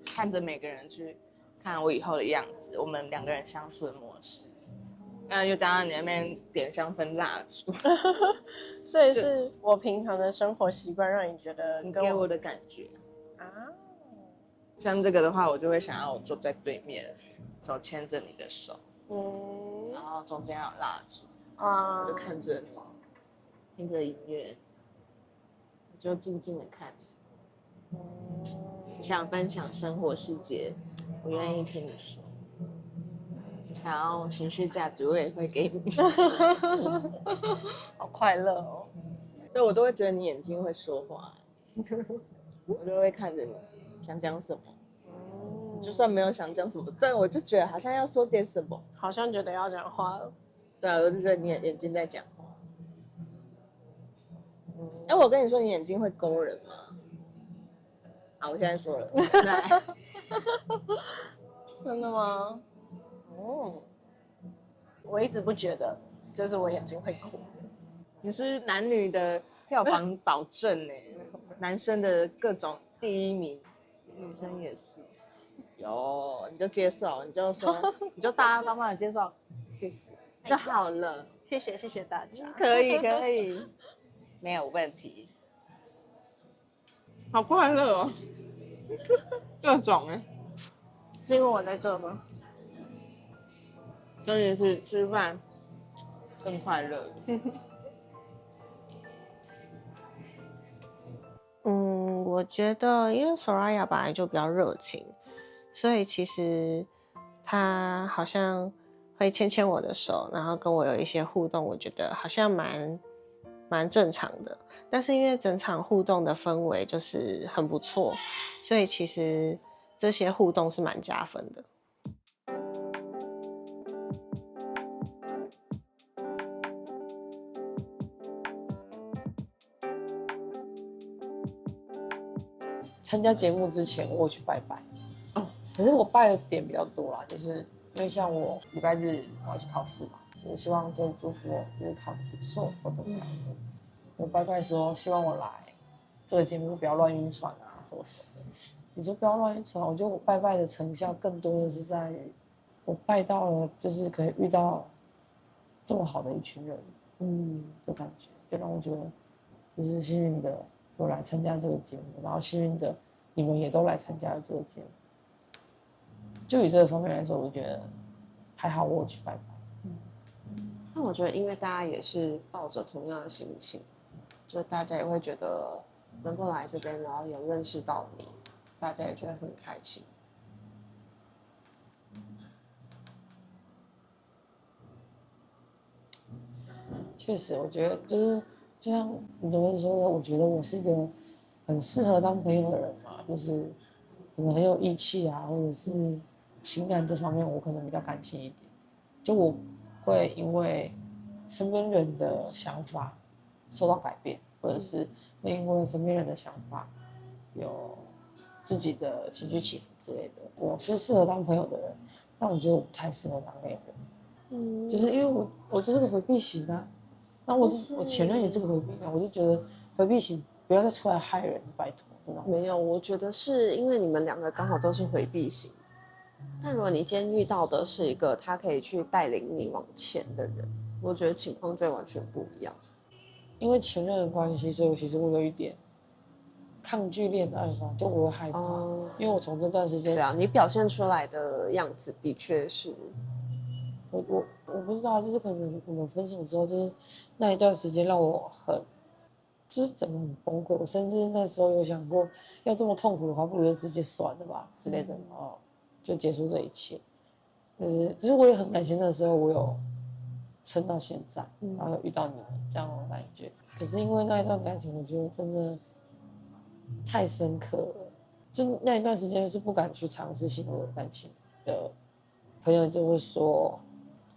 看着每个人去看我以后的样子，我们2个人相处的模式。又加上你那边点香氛蜡烛，所以是我平常的生活习惯让你觉得你给我的感觉啊。像这个的话，我就会想要我坐在对面，手牵着你的手，然后中间还有蜡烛，我就看着你，听着音乐，我就静静的看。你想分享生活细节，我愿意听你说。想要情绪价值，我也会给你。好快乐哦！对，我都会觉得你眼睛会说话，我就会看着你，想讲什么。就算没有想讲什么，但我就觉得好像要说点什么，好像觉得要讲话了。对啊，我就觉得你眼睛在讲话。哎，我跟你说，你眼睛会勾人吗？好，我现在说了，来。真的吗？我一直不觉得，就是我眼睛会哭。你是男女的票房保证呢。男生的各种第一名，女生也是。有，你就接受，你就说，你就大大方方的接受，谢谢就好了。谢谢大家，可以，没有问题。好快乐哦，各种是因为我在这吗？真的是吃饭更快乐。我觉得因为 Soraya 本来就比较热情，所以其实他好像会牵我的手，然后跟我有一些互动，我觉得好像蛮正常的。但是因为整场互动的氛围就是很不错，所以其实这些互动是蛮加分的。参加节目之前，我有去拜拜。可是我拜的点比较多啦，就是因为像我礼拜日我要去考试嘛，我希望就祝福我就是考得不错或怎么样。我拜拜说希望我来这个节目不要乱晕船啊什么什么的。你说不要乱晕船，我觉得我拜拜的成效更多的是在于我拜到了，就是可以遇到这么好的一群人，的感觉，就让我觉得就是幸运的我来参加这个节目，然后幸运的你们也都来参加了这个节目。就以这个方面来说，我觉得还好，我有去拜拜。那我觉得，因为大家也是抱着同样的心情，就是大家也会觉得能够来这边，然后有认识到你，大家也觉得很开心。确实，我觉得就是就像很多人说的，我觉得我是一个很适合当朋友的人嘛，就是可能很有义气啊，或者是情感这方面我可能比较感性一点，就我会因为身边人的想法受到改变，或者是会因为身边人的想法有自己的情绪起伏之类的。我是适合当朋友的人，但我觉得我不太适合当恋人，就是因为我就是个回避型啊。那我前任也这个回避啊，我就觉得回避型不要再出来害人，拜托。没有，我觉得是因为你们两个刚好都是回避型。但如果你今天遇到的是一个他可以去带领你往前的人，我觉得情况就完全不一样。因为前任的关系，所以其实我有一点抗拒恋爱吧，就我会害怕，因为我从这段时间，对啊，你表现出来的样子的确是，我不知道，就是可能我们分手之后，就是那一段时间让我就是整个很崩溃。我甚至那时候有想过，要这么痛苦的话，不如就直接算了吧之类的，就结束这一切。就是我也很感谢那时候我有撑到现在，然后有遇到你们这样的感觉。可是因为那一段感情，我觉得真的太深刻了，就那一段时间是不敢去尝试新的感情的朋友就会说，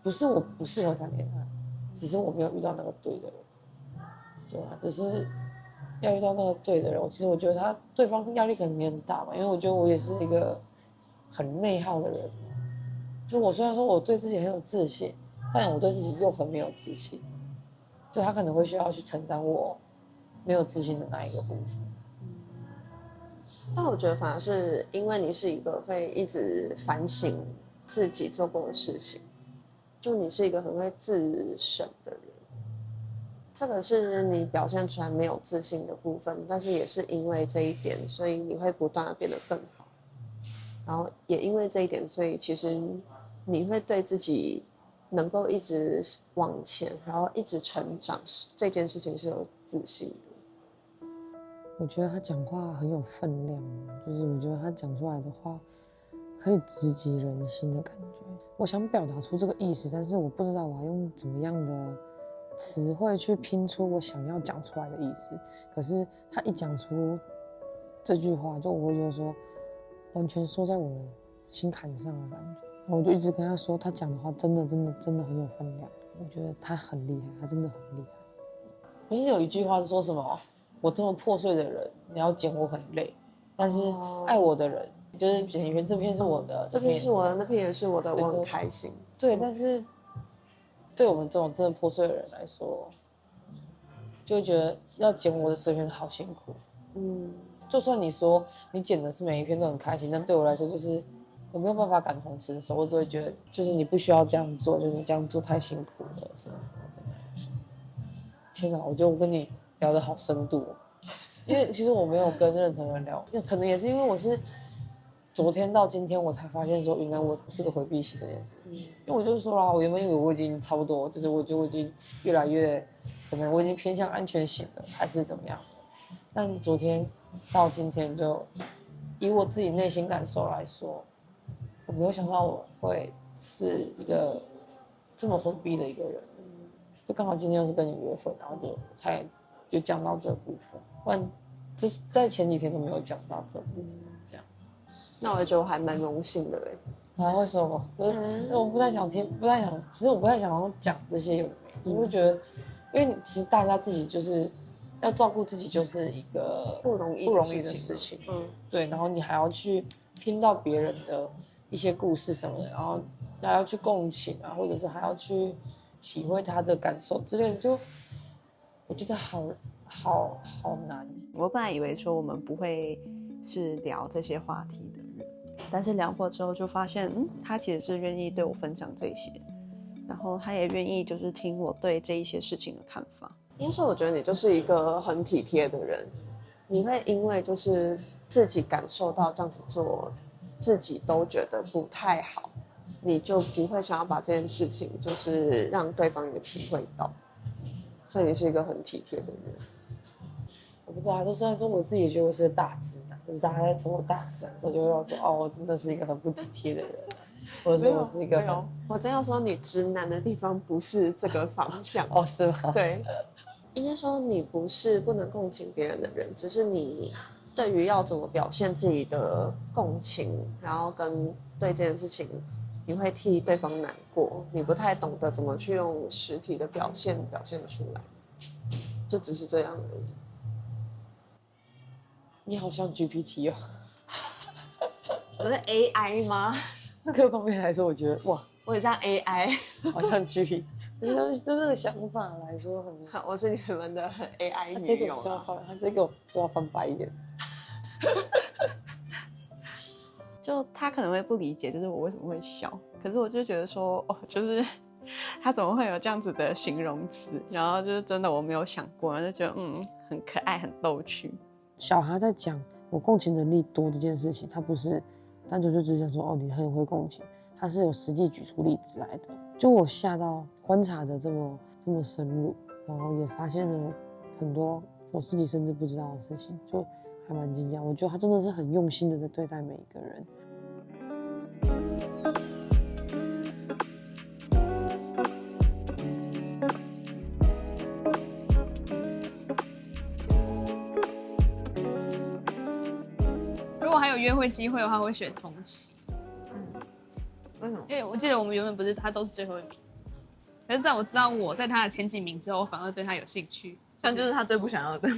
不是我不适合谈恋爱，只是我没有遇到那个对的人。对啊，只是要遇到那个对的人。其实我觉得对方压力可能也很大嘛，因为我觉得我也是一个很内耗的人。就我虽然说我对自己很有自信，但我对自己又很没有自信。就他可能会需要去承担我没有自信的那一个部分。但我觉得反而是因为你是一个会一直反省自己做过的事情，就你是一个很会自省的人。这个是你表现出来没有自信的部分，但是也是因为这一点，所以你会不断的变得更好。然后也因为这一点，所以其实你会对自己能够一直往前，然后一直成长这件事情是有自信的。我觉得他讲话很有分量，就是我觉得他讲出来的话可以直击人心的感觉。我想表达出这个意思，但是我不知道我要用怎么样的词汇去拼出我想要讲出来的意思。可是他一讲出这句话，就我会觉得说完全说在我的心坎上的感觉。然后我就一直跟他说，他讲的话真的很有分量。我觉得他很厉害，他真的很厉害。不是有一句话是说什么，我这么破碎的人，你要捡我很累，但是爱我的人，就是演员这片是我的，这片是我的，那片也是我的，我很开心。对，但是对我们这种真的破碎的人来说，就会觉得要捡我的随缘好辛苦。就算你说你剪的是每一篇都很开心，但对我来说就是我没有办法感同身受，我只会觉得就是你不需要这样做，就是你这样做太辛苦了，什么什么的。天哪，我觉得我跟你聊得好深度哦，因为其实我没有跟任何人聊，可能也是因为我是昨天到今天我才发现说，原来我是个回避型的人。因为我就是说啦，我原本以为我已经差不多，就是我觉得我已经越来越，可能我已经偏向安全型了，还是怎么样。但昨天到今天就以我自己内心感受来说，我没有想到我会是一个这么回避的一个人。就刚好今天又是跟你约会，然后就讲到这部分，不然这在前几天都没有讲到这部分。这样，那我觉得我还蛮荣幸的为什么？我不太想听，其实我不太想要讲这些有的没，我会觉得，因为其实大家自己就是要照顾自己，就是一个不容易的事情。对，然后你还要去听到别人的一些故事什么的，然后还要去共情啊，或者是还要去体会他的感受之类的，就我觉得好难。我本来以为说我们不会是聊这些话题的人，但是聊过之后就发现，他其实是愿意对我分享这些，然后他也愿意就是听我对这一些事情的看法。应该说，我觉得你就是一个很体贴的人，你会因为就是自己感受到这样子做，自己都觉得不太好，你就不会想要把这件事情就是让对方也体会到，所以你是一个很体贴的人。我不知道，就虽然说我自己也觉得我是个大直男，就是大家在称我大直男的时候，就会让我觉得我真的是一个很不体贴的人，或者是我是一个很……我真要说你直男的地方不是这个方向是吗？对，应该说你不是不能共情别人的人，只是你对于要怎么表现自己的共情，然后跟对这件事情，你会替对方难过，你不太懂得怎么去用实体的表现出来，就只是这样而已。你好像 GPT 哦，我是 AI 吗？各方面来说，我觉得哇，我很像 AI， 好像 GPT。就那个想法来说很，我是你们的 AI 女友。他这个说要翻白眼。就他可能会不理解，就是我为什么会笑，可是我就觉得说，就是他怎么会有这样子的形容词，然后就是真的我没有想过，然后就觉得很可爱，很逗趣。小孩在讲我共情能力多这件事情，他不是单纯就只想说你很会共情，他是有实际举出例子来的。就我吓到观察的这么深入，然后也发现了很多我自己甚至不知道的事情，就还蛮惊讶。我觉得他真的是很用心的在对待每一个人。如果还有约会机会的话，我会选同期。为什么？因为我记得我们原本不是他都是最后一名，可是在我知道我在他的前几名之后，我反而对他有兴趣。像就是他最不想要的，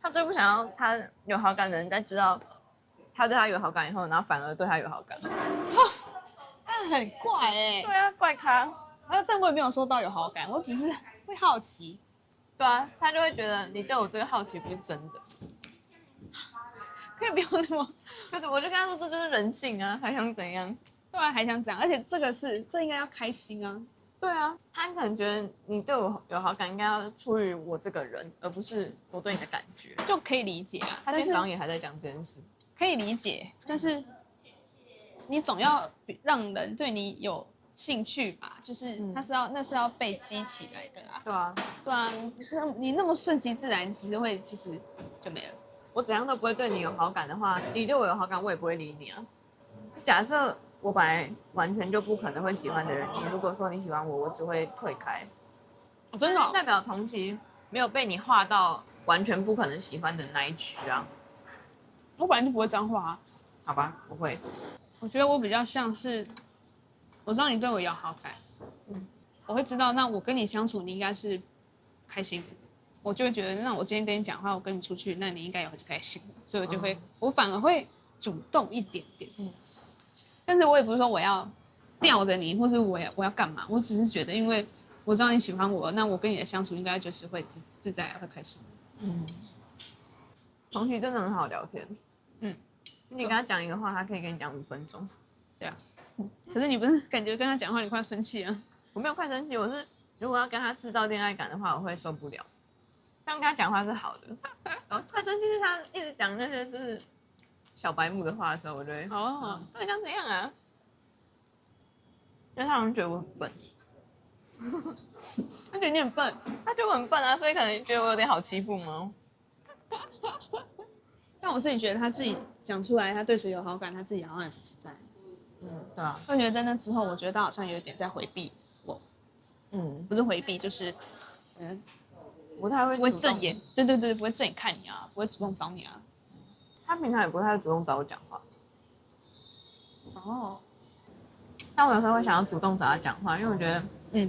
他最不想要他有好感的人，在知道他对他有好感以后，然后反而对他有好感。他很怪对啊，怪咖。但我也没有说到有好感，我只是会好奇。对啊，他就会觉得你对我这个好奇不是真的。可以不要那么，可是我就跟他说这就是人性啊，还想怎样？对啊，还想怎样？而且这应该要开心啊。对啊，他可能觉得你对我有好感，应该要出于我这个人，而不是我对你的感觉，就可以理解啊。他今天早上也还在讲这件事，可以理解，但是你总要让人对你有兴趣吧？就是那是要被激起来的啊。对啊，对啊，你那么顺其自然，其实会就是就没了。我怎样都不会对你有好感的话，你对我有好感，我也不会理你啊。假设我本来完全就不可能会喜欢的人，你如果说你喜欢我，我只会退开。真的代表同期没有被你画到完全不可能喜欢的那一区啊。我本来就不会这样画啊。好吧，不会。我觉得我比较像是，我知道你对我有好感，我会知道，那我跟你相处，你应该是开心的。我就会觉得，那我今天跟你讲话，我跟你出去，那你应该也会开心，所以我就会，我反而会主动一点点。但是我也不是说我要吊着你，或是我要干嘛，我只是觉得，因为我知道你喜欢我，那我跟你的相处应该就是会自在，会开心。同期真的很好聊天。你跟他讲一个话，他可以跟你讲5分钟。对啊，可是你不是感觉跟他讲话你快生气啊？我没有快生气，我是如果要跟他制造恋爱感的话，我会受不了。但跟他讲话是好的，然后快生气是他一直讲那些就是小白目的话的时候，我就会到底想怎样啊？因为他好像觉得我很笨，他觉得你很笨，他觉得我很笨啊，所以可能觉得我有点好欺负吗？但我自己觉得他自己讲出来，他对谁有好感，他自己好像也不自在。对啊。我觉得在那之后，我觉得他好像有点在回避我。不是回避，就是不太会不会正眼，对，不会正眼看你啊，不会主动找你啊。他平常也不太主动找我讲话。哦。但我有时候会想要主动找他讲话，因为我觉得，对，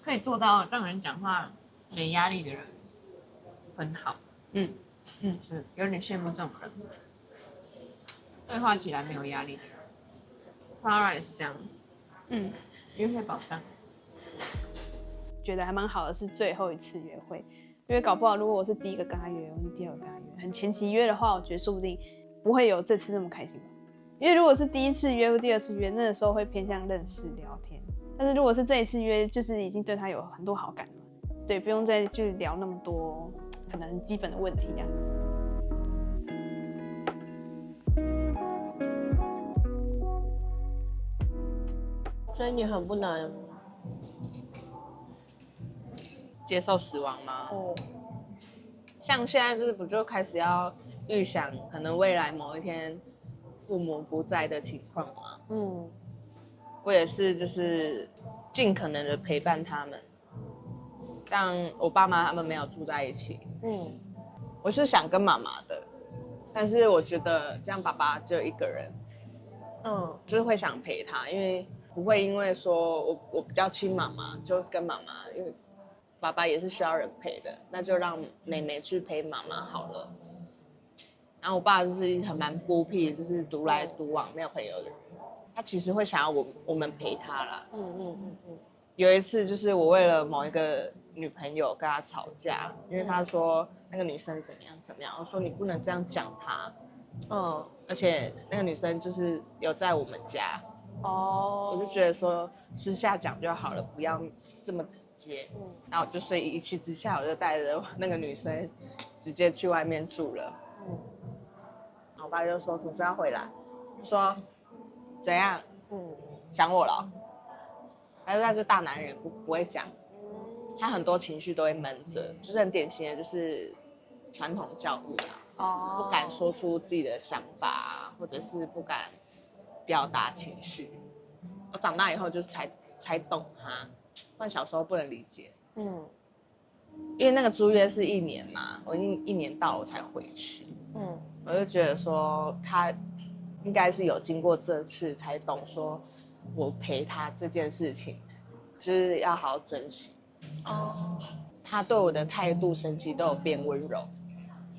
可以做到让人讲话没压力的人很好。是有点羡慕这种人，对话起来没有压力的人。Clara 也是这样，约会保障。觉得还蛮好的是最后一次约会，因为搞不好如果我是第一个跟他约，我是第二个跟他约，很前期约的话，我觉得说不定不会有这次那么开心吧。因为如果是第一次约或第二次约，那个时候会偏向认识聊天，但是如果是这一次约，就是已经对他有很多好感了，对，不用再去聊那么多可能很基本的问题这样。所以你很不能接受死亡吗？像现在就是不就开始要预想可能未来某一天父母不在的情况吗？我也是就是尽可能的陪伴他们，像我爸妈他们没有住在一起，我是想跟妈妈的，但是我觉得这样爸爸只有一个人，就是会想陪他，因为不会因为说我比较亲妈妈就跟妈妈，因为爸爸也是需要人陪的，那就让妹妹去陪妈妈好了。然后我爸就是很蛮孤僻，就是独来独往没有朋友的人，他其实会想要我们陪他啦。有一次就是我为了某一个女朋友跟他吵架，因为他说那个女生怎么样怎么样，我说你不能这样讲她，而且那个女生就是有在我们家，我就觉得说私下讲就好了，不要这么直接。然后我就所以一气之下，我就带着那个女生直接去外面住了。然后我爸就说什么时候要回来，我说怎样，想我了。他是大男人，不会讲，他很多情绪都会闷着，就是很典型的就是传统教育啊，不敢说出自己的想法，或者是不敢表达情绪。我长大以后就是才懂他，不然小时候不能理解。因为那个租约是1年嘛，我一年到我才回去。我就觉得说他应该是有经过这次才懂说。我陪他这件事情，就是要好好珍惜。他对我的态度、神情都有变温柔，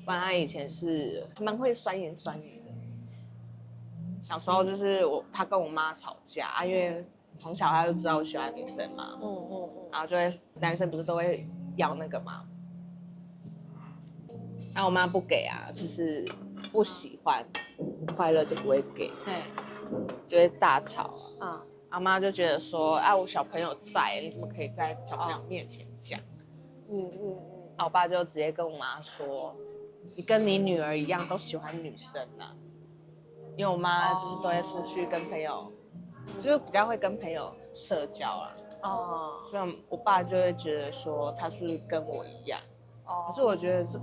不然他以前是蛮会酸言酸语的。小时候就是他跟我妈吵架，因为从小他就知道我喜欢女生嘛，然后就会男生不是都会要那个嘛，然后我妈不给啊，就是不喜欢，不快乐就不会给。就会大吵啊。阿妈就觉得说，我小朋友在，你怎么可以在小朋友面前讲？我爸就直接跟我妈说，你跟你女儿一样都喜欢女生啊。因为我妈就是都会出去跟朋友，就是比较会跟朋友社交啦。所以我爸就会觉得说他是跟我一样。可是我觉得这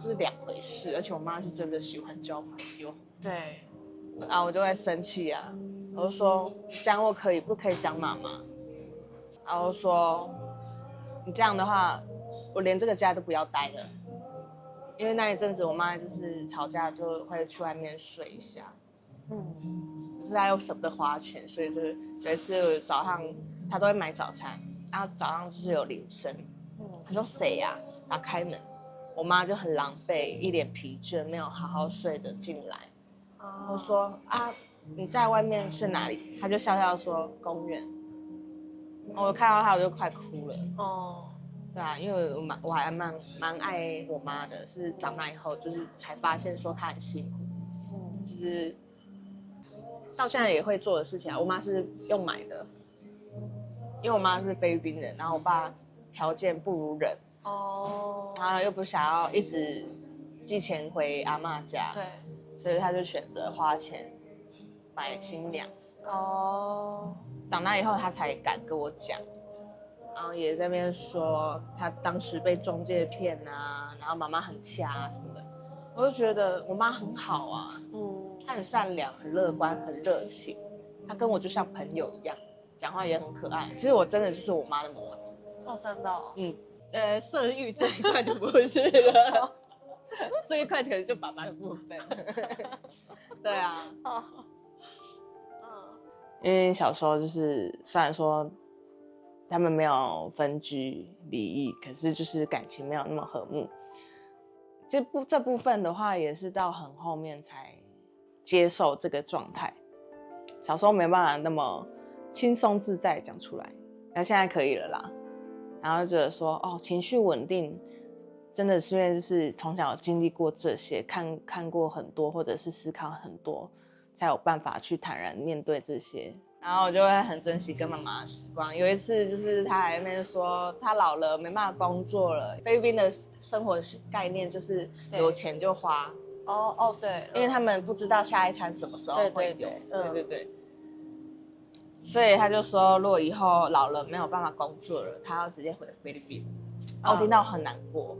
是2回事，而且我妈是真的喜欢交朋友。对。然后我就会生气啊，我就说讲我可以，不可以讲妈妈。然后说你这样的话，我连这个家都不要待了。因为那一阵子我妈就是吵架就会去外面睡一下，可是她又舍不得花钱，所以就是有一次早上她都会买早餐，然后早上就是有铃声，她说谁呀？打开门，我妈就很狼狈，一脸疲倦，没有好好睡的进来。我说你在外面睡哪里？他就笑笑说公园。我看到他我就快哭了。对啊，因为我还蛮爱我妈的，是长大以后就是才发现说她很辛苦，就是到现在也会做的事情啊。我妈是用买的，因为我妈是菲律宾人，然后我爸条件不如人，他又不想要一直寄钱回阿嬷家，对，所以他就选择花钱买新娘。长大以后他才敢跟我讲。然后也在那边说他当时被中介骗啊，然后妈妈很掐什么的，我就觉得我妈很好啊，她很善良、很乐观、很热情，她跟我就像朋友一样，讲话也很可爱。其实我真的就是我妈的模子。真的哦。色欲这一块就不是了，这一块可能就爸爸的部分。对啊，因为小时候就是虽然说他们没有分居离异，可是就是感情没有那么和睦。这部分的话，也是到很后面才接受这个状态。小时候没办法那么轻松自在讲出来，那现在可以了啦。然后觉得说，情绪稳定，真的是因为就是从小经历过这些，看过很多，或者是思考很多，才有办法去坦然面对这些。然后我就会很珍惜跟妈妈的时光。有一次就是她还在那边说她老了没办法工作了，菲律宾的生活概念就是有钱就花。对，因为他们不知道下一餐什么时候会有。对。所以他就说，如果以后老了没有办法工作了，他要直接回菲律宾。然后我听到很难过，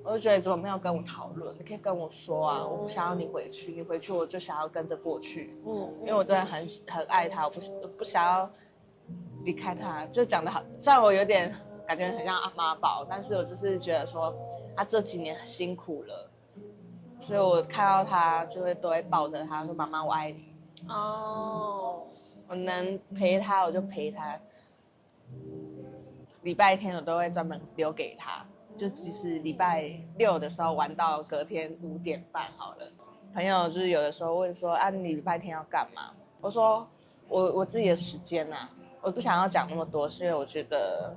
我就觉得你怎么没有跟我讨论？你可以跟我说啊，我不想要你回去，你回去我就想要跟着过去。因为我真的很爱他，我不想要离开他。就讲得好，虽然我有点感觉很像阿妈宝，但是我就是觉得说他这几年很辛苦了，所以我看到他就会都会抱着他说：“妈妈，我爱你。”我能陪他我就陪他，礼拜天我都会专门留给他，就即使礼拜六的时候玩到隔天5点半好了。朋友就是有的时候问说你礼拜天要干嘛？我说我自己的时间啊，我不想要讲那么多，是因为我觉得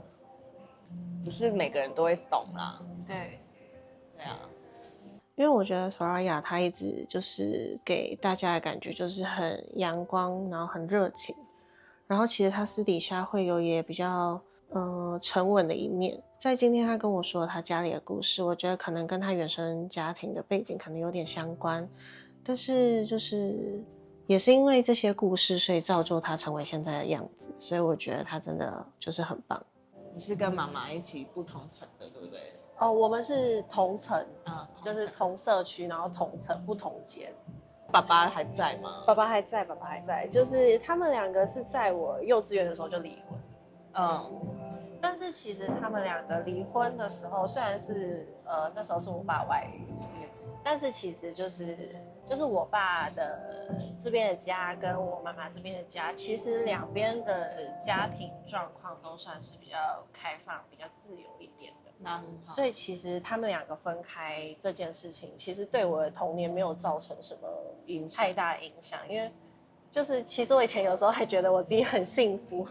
不是每个人都会懂啦。对啊。因为我觉得索拉雅她一直就是给大家的感觉就是很阳光，然后很热情，然后其实她私底下会有也比较沉稳的一面。在今天她跟我说她家里的故事，我觉得可能跟她原生家庭的背景可能有点相关，但是就是也是因为这些故事，所以造就她成为现在的样子，所以我觉得她真的就是很棒。你是跟妈妈一起不同层的，对不对？我们是同层，就是同社区，然后同层不同间。爸爸还在吗？爸爸还在，就是他们两个是在我幼稚园的时候就离婚。但是其实他们两个离婚的时候，虽然是那时候是我爸外遇，但是其实就是我爸的这边的家跟我妈妈这边的家，其实两边的家庭状况都算是比较开放、比较自由一点的。所以其实他们两个分开这件事情，其实对我的童年没有造成什么太大的影响，因为就是其实我以前有时候还觉得我自己很幸福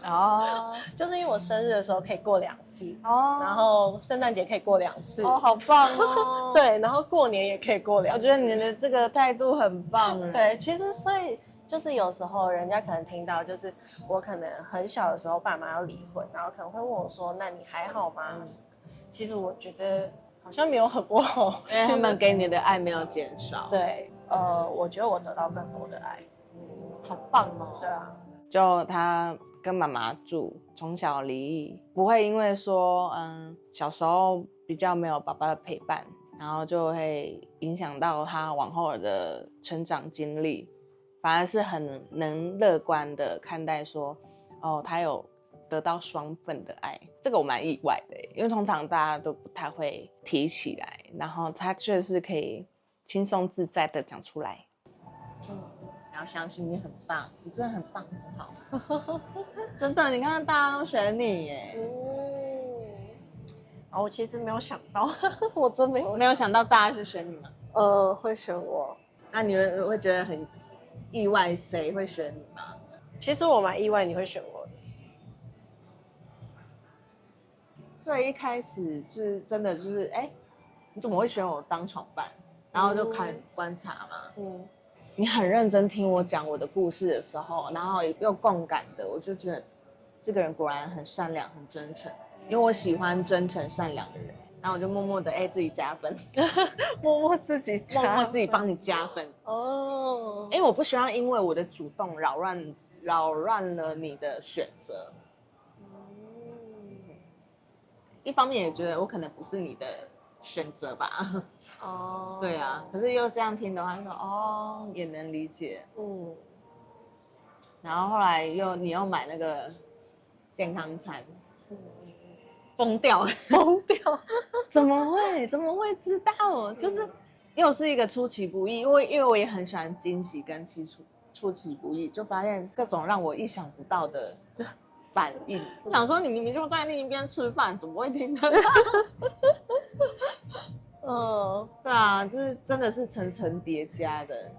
就是因为我生日的时候可以过2次然后圣诞节可以过2次好棒哦对，然后过年也可以过2次。我觉得你的这个态度很棒。对，其实所以就是有时候人家可能听到，就是我可能很小的时候爸妈要离婚，然后可能会问我说：“那你还好吗？”其实我觉得好像没有很不好，因为他们给你的爱没有减少。对，我觉得我得到更多的爱。好棒哦！对啊，就他跟妈妈住，从小离异，不会因为说小时候比较没有爸爸的陪伴，然后就会影响到他往后的成长经历，反而是很能乐观的看待说，他有得到双份的爱，这个我蛮意外的，因为通常大家都不太会提起来，然后他确实可以轻松自在的讲出来。然后相信你很棒，你真的很棒，很好，真的，你看大家都选你耶。我其实没有想到，我真没有想到大家是选你吗？会选我。那你会觉得很意外，谁会选你吗？其实我蛮意外你会选我的。最一开始是真的就是你怎么会选我当床伴？然后就开始观察嘛。你很认真听我讲我的故事的时候，然后又共感的，我就觉得这个人果然很善良、很真诚，因为我喜欢真诚善良的人。然后我就默默的自己加分，默默自己帮你加分哦。因为我不希望因为我的主动扰乱了你的选择。一方面也觉得我可能不是你的选择吧。哦，对啊，可是又这样听的话，说也能理解。然后后来你又买那个健康餐。疯掉，怎么会知道？就是又是一个出其不意，因为我也很喜欢惊喜跟出其不意，就发现各种让我意想不到的反应。想说你明明就在另一边吃饭，怎么会听得到？对啊，就是真的是层层叠加的。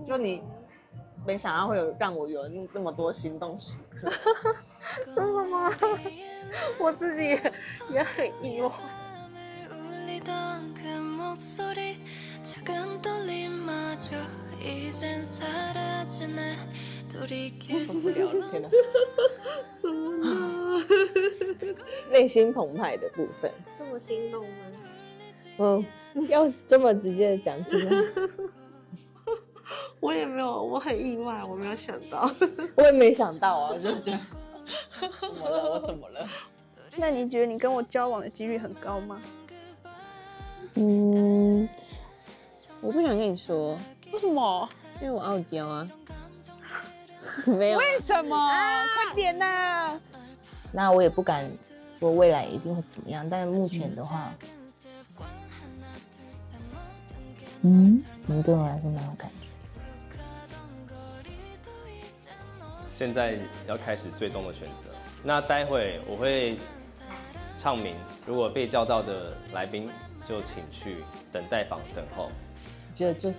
就你没想到会让我有那么多心动时刻。真的吗？我自己也很意外。天哪！怎么了？内心澎湃的部分。这么心动吗？要这么直接的讲出来。我也没有，我很意外，我没有想到。我也没想到啊，就这样。怎么了？我怎么了？那你觉得你跟我交往的几率很高吗？我不想跟你说。为什么？因为我傲娇啊。没有。为什么？快点呐！那我也不敢说未来一定会怎么样，但目前的话，你对我来说蛮有感觉。现在要开始最终的选择。那待会我会唱名，如果被叫到的来宾就请去等待房等候。我觉得就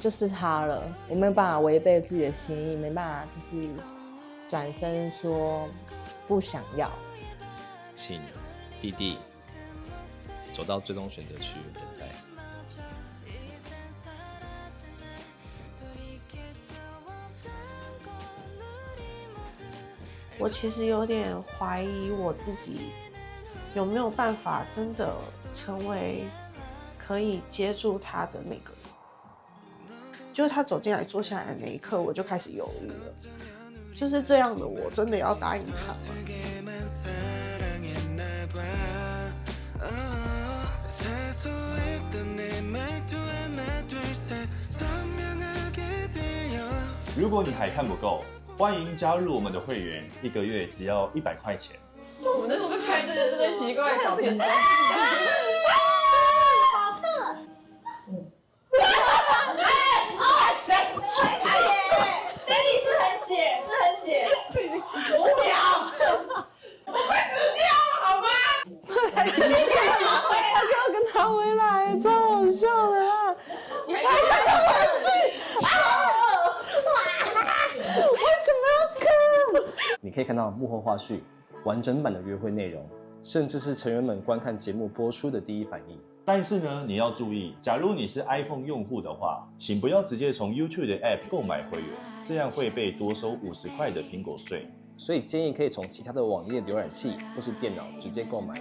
是他了，我没有办法违背自己的心意，没办法就是转身说不想要。请弟弟走到最终选择区等待。我其实有点怀疑我自己有没有办法真的成为可以接住他的那个。就是他走进来坐下来的那一刻，我就开始犹豫了。就是这样的我真的要答应他吗？如果你还看不够，欢迎加入我们的会员，1个月只要100块钱。我们那时候拍这些奇怪的小片段。好特。Daddy 是很解，是很解。无聊。我快死掉了好吗？他就要跟他回来，超好笑的啦！你还可以看到为什么要看？你可以看到幕后花絮、完整版的约会内容，甚至是成员们观看节目播出的第一反应。但是呢，你要注意，假如你是 iPhone 用户的话，请不要直接从 YouTube 的 App 购买会员，这样会被多收50块的苹果税。所以建议可以从其他的网页浏览器或是电脑直接购买。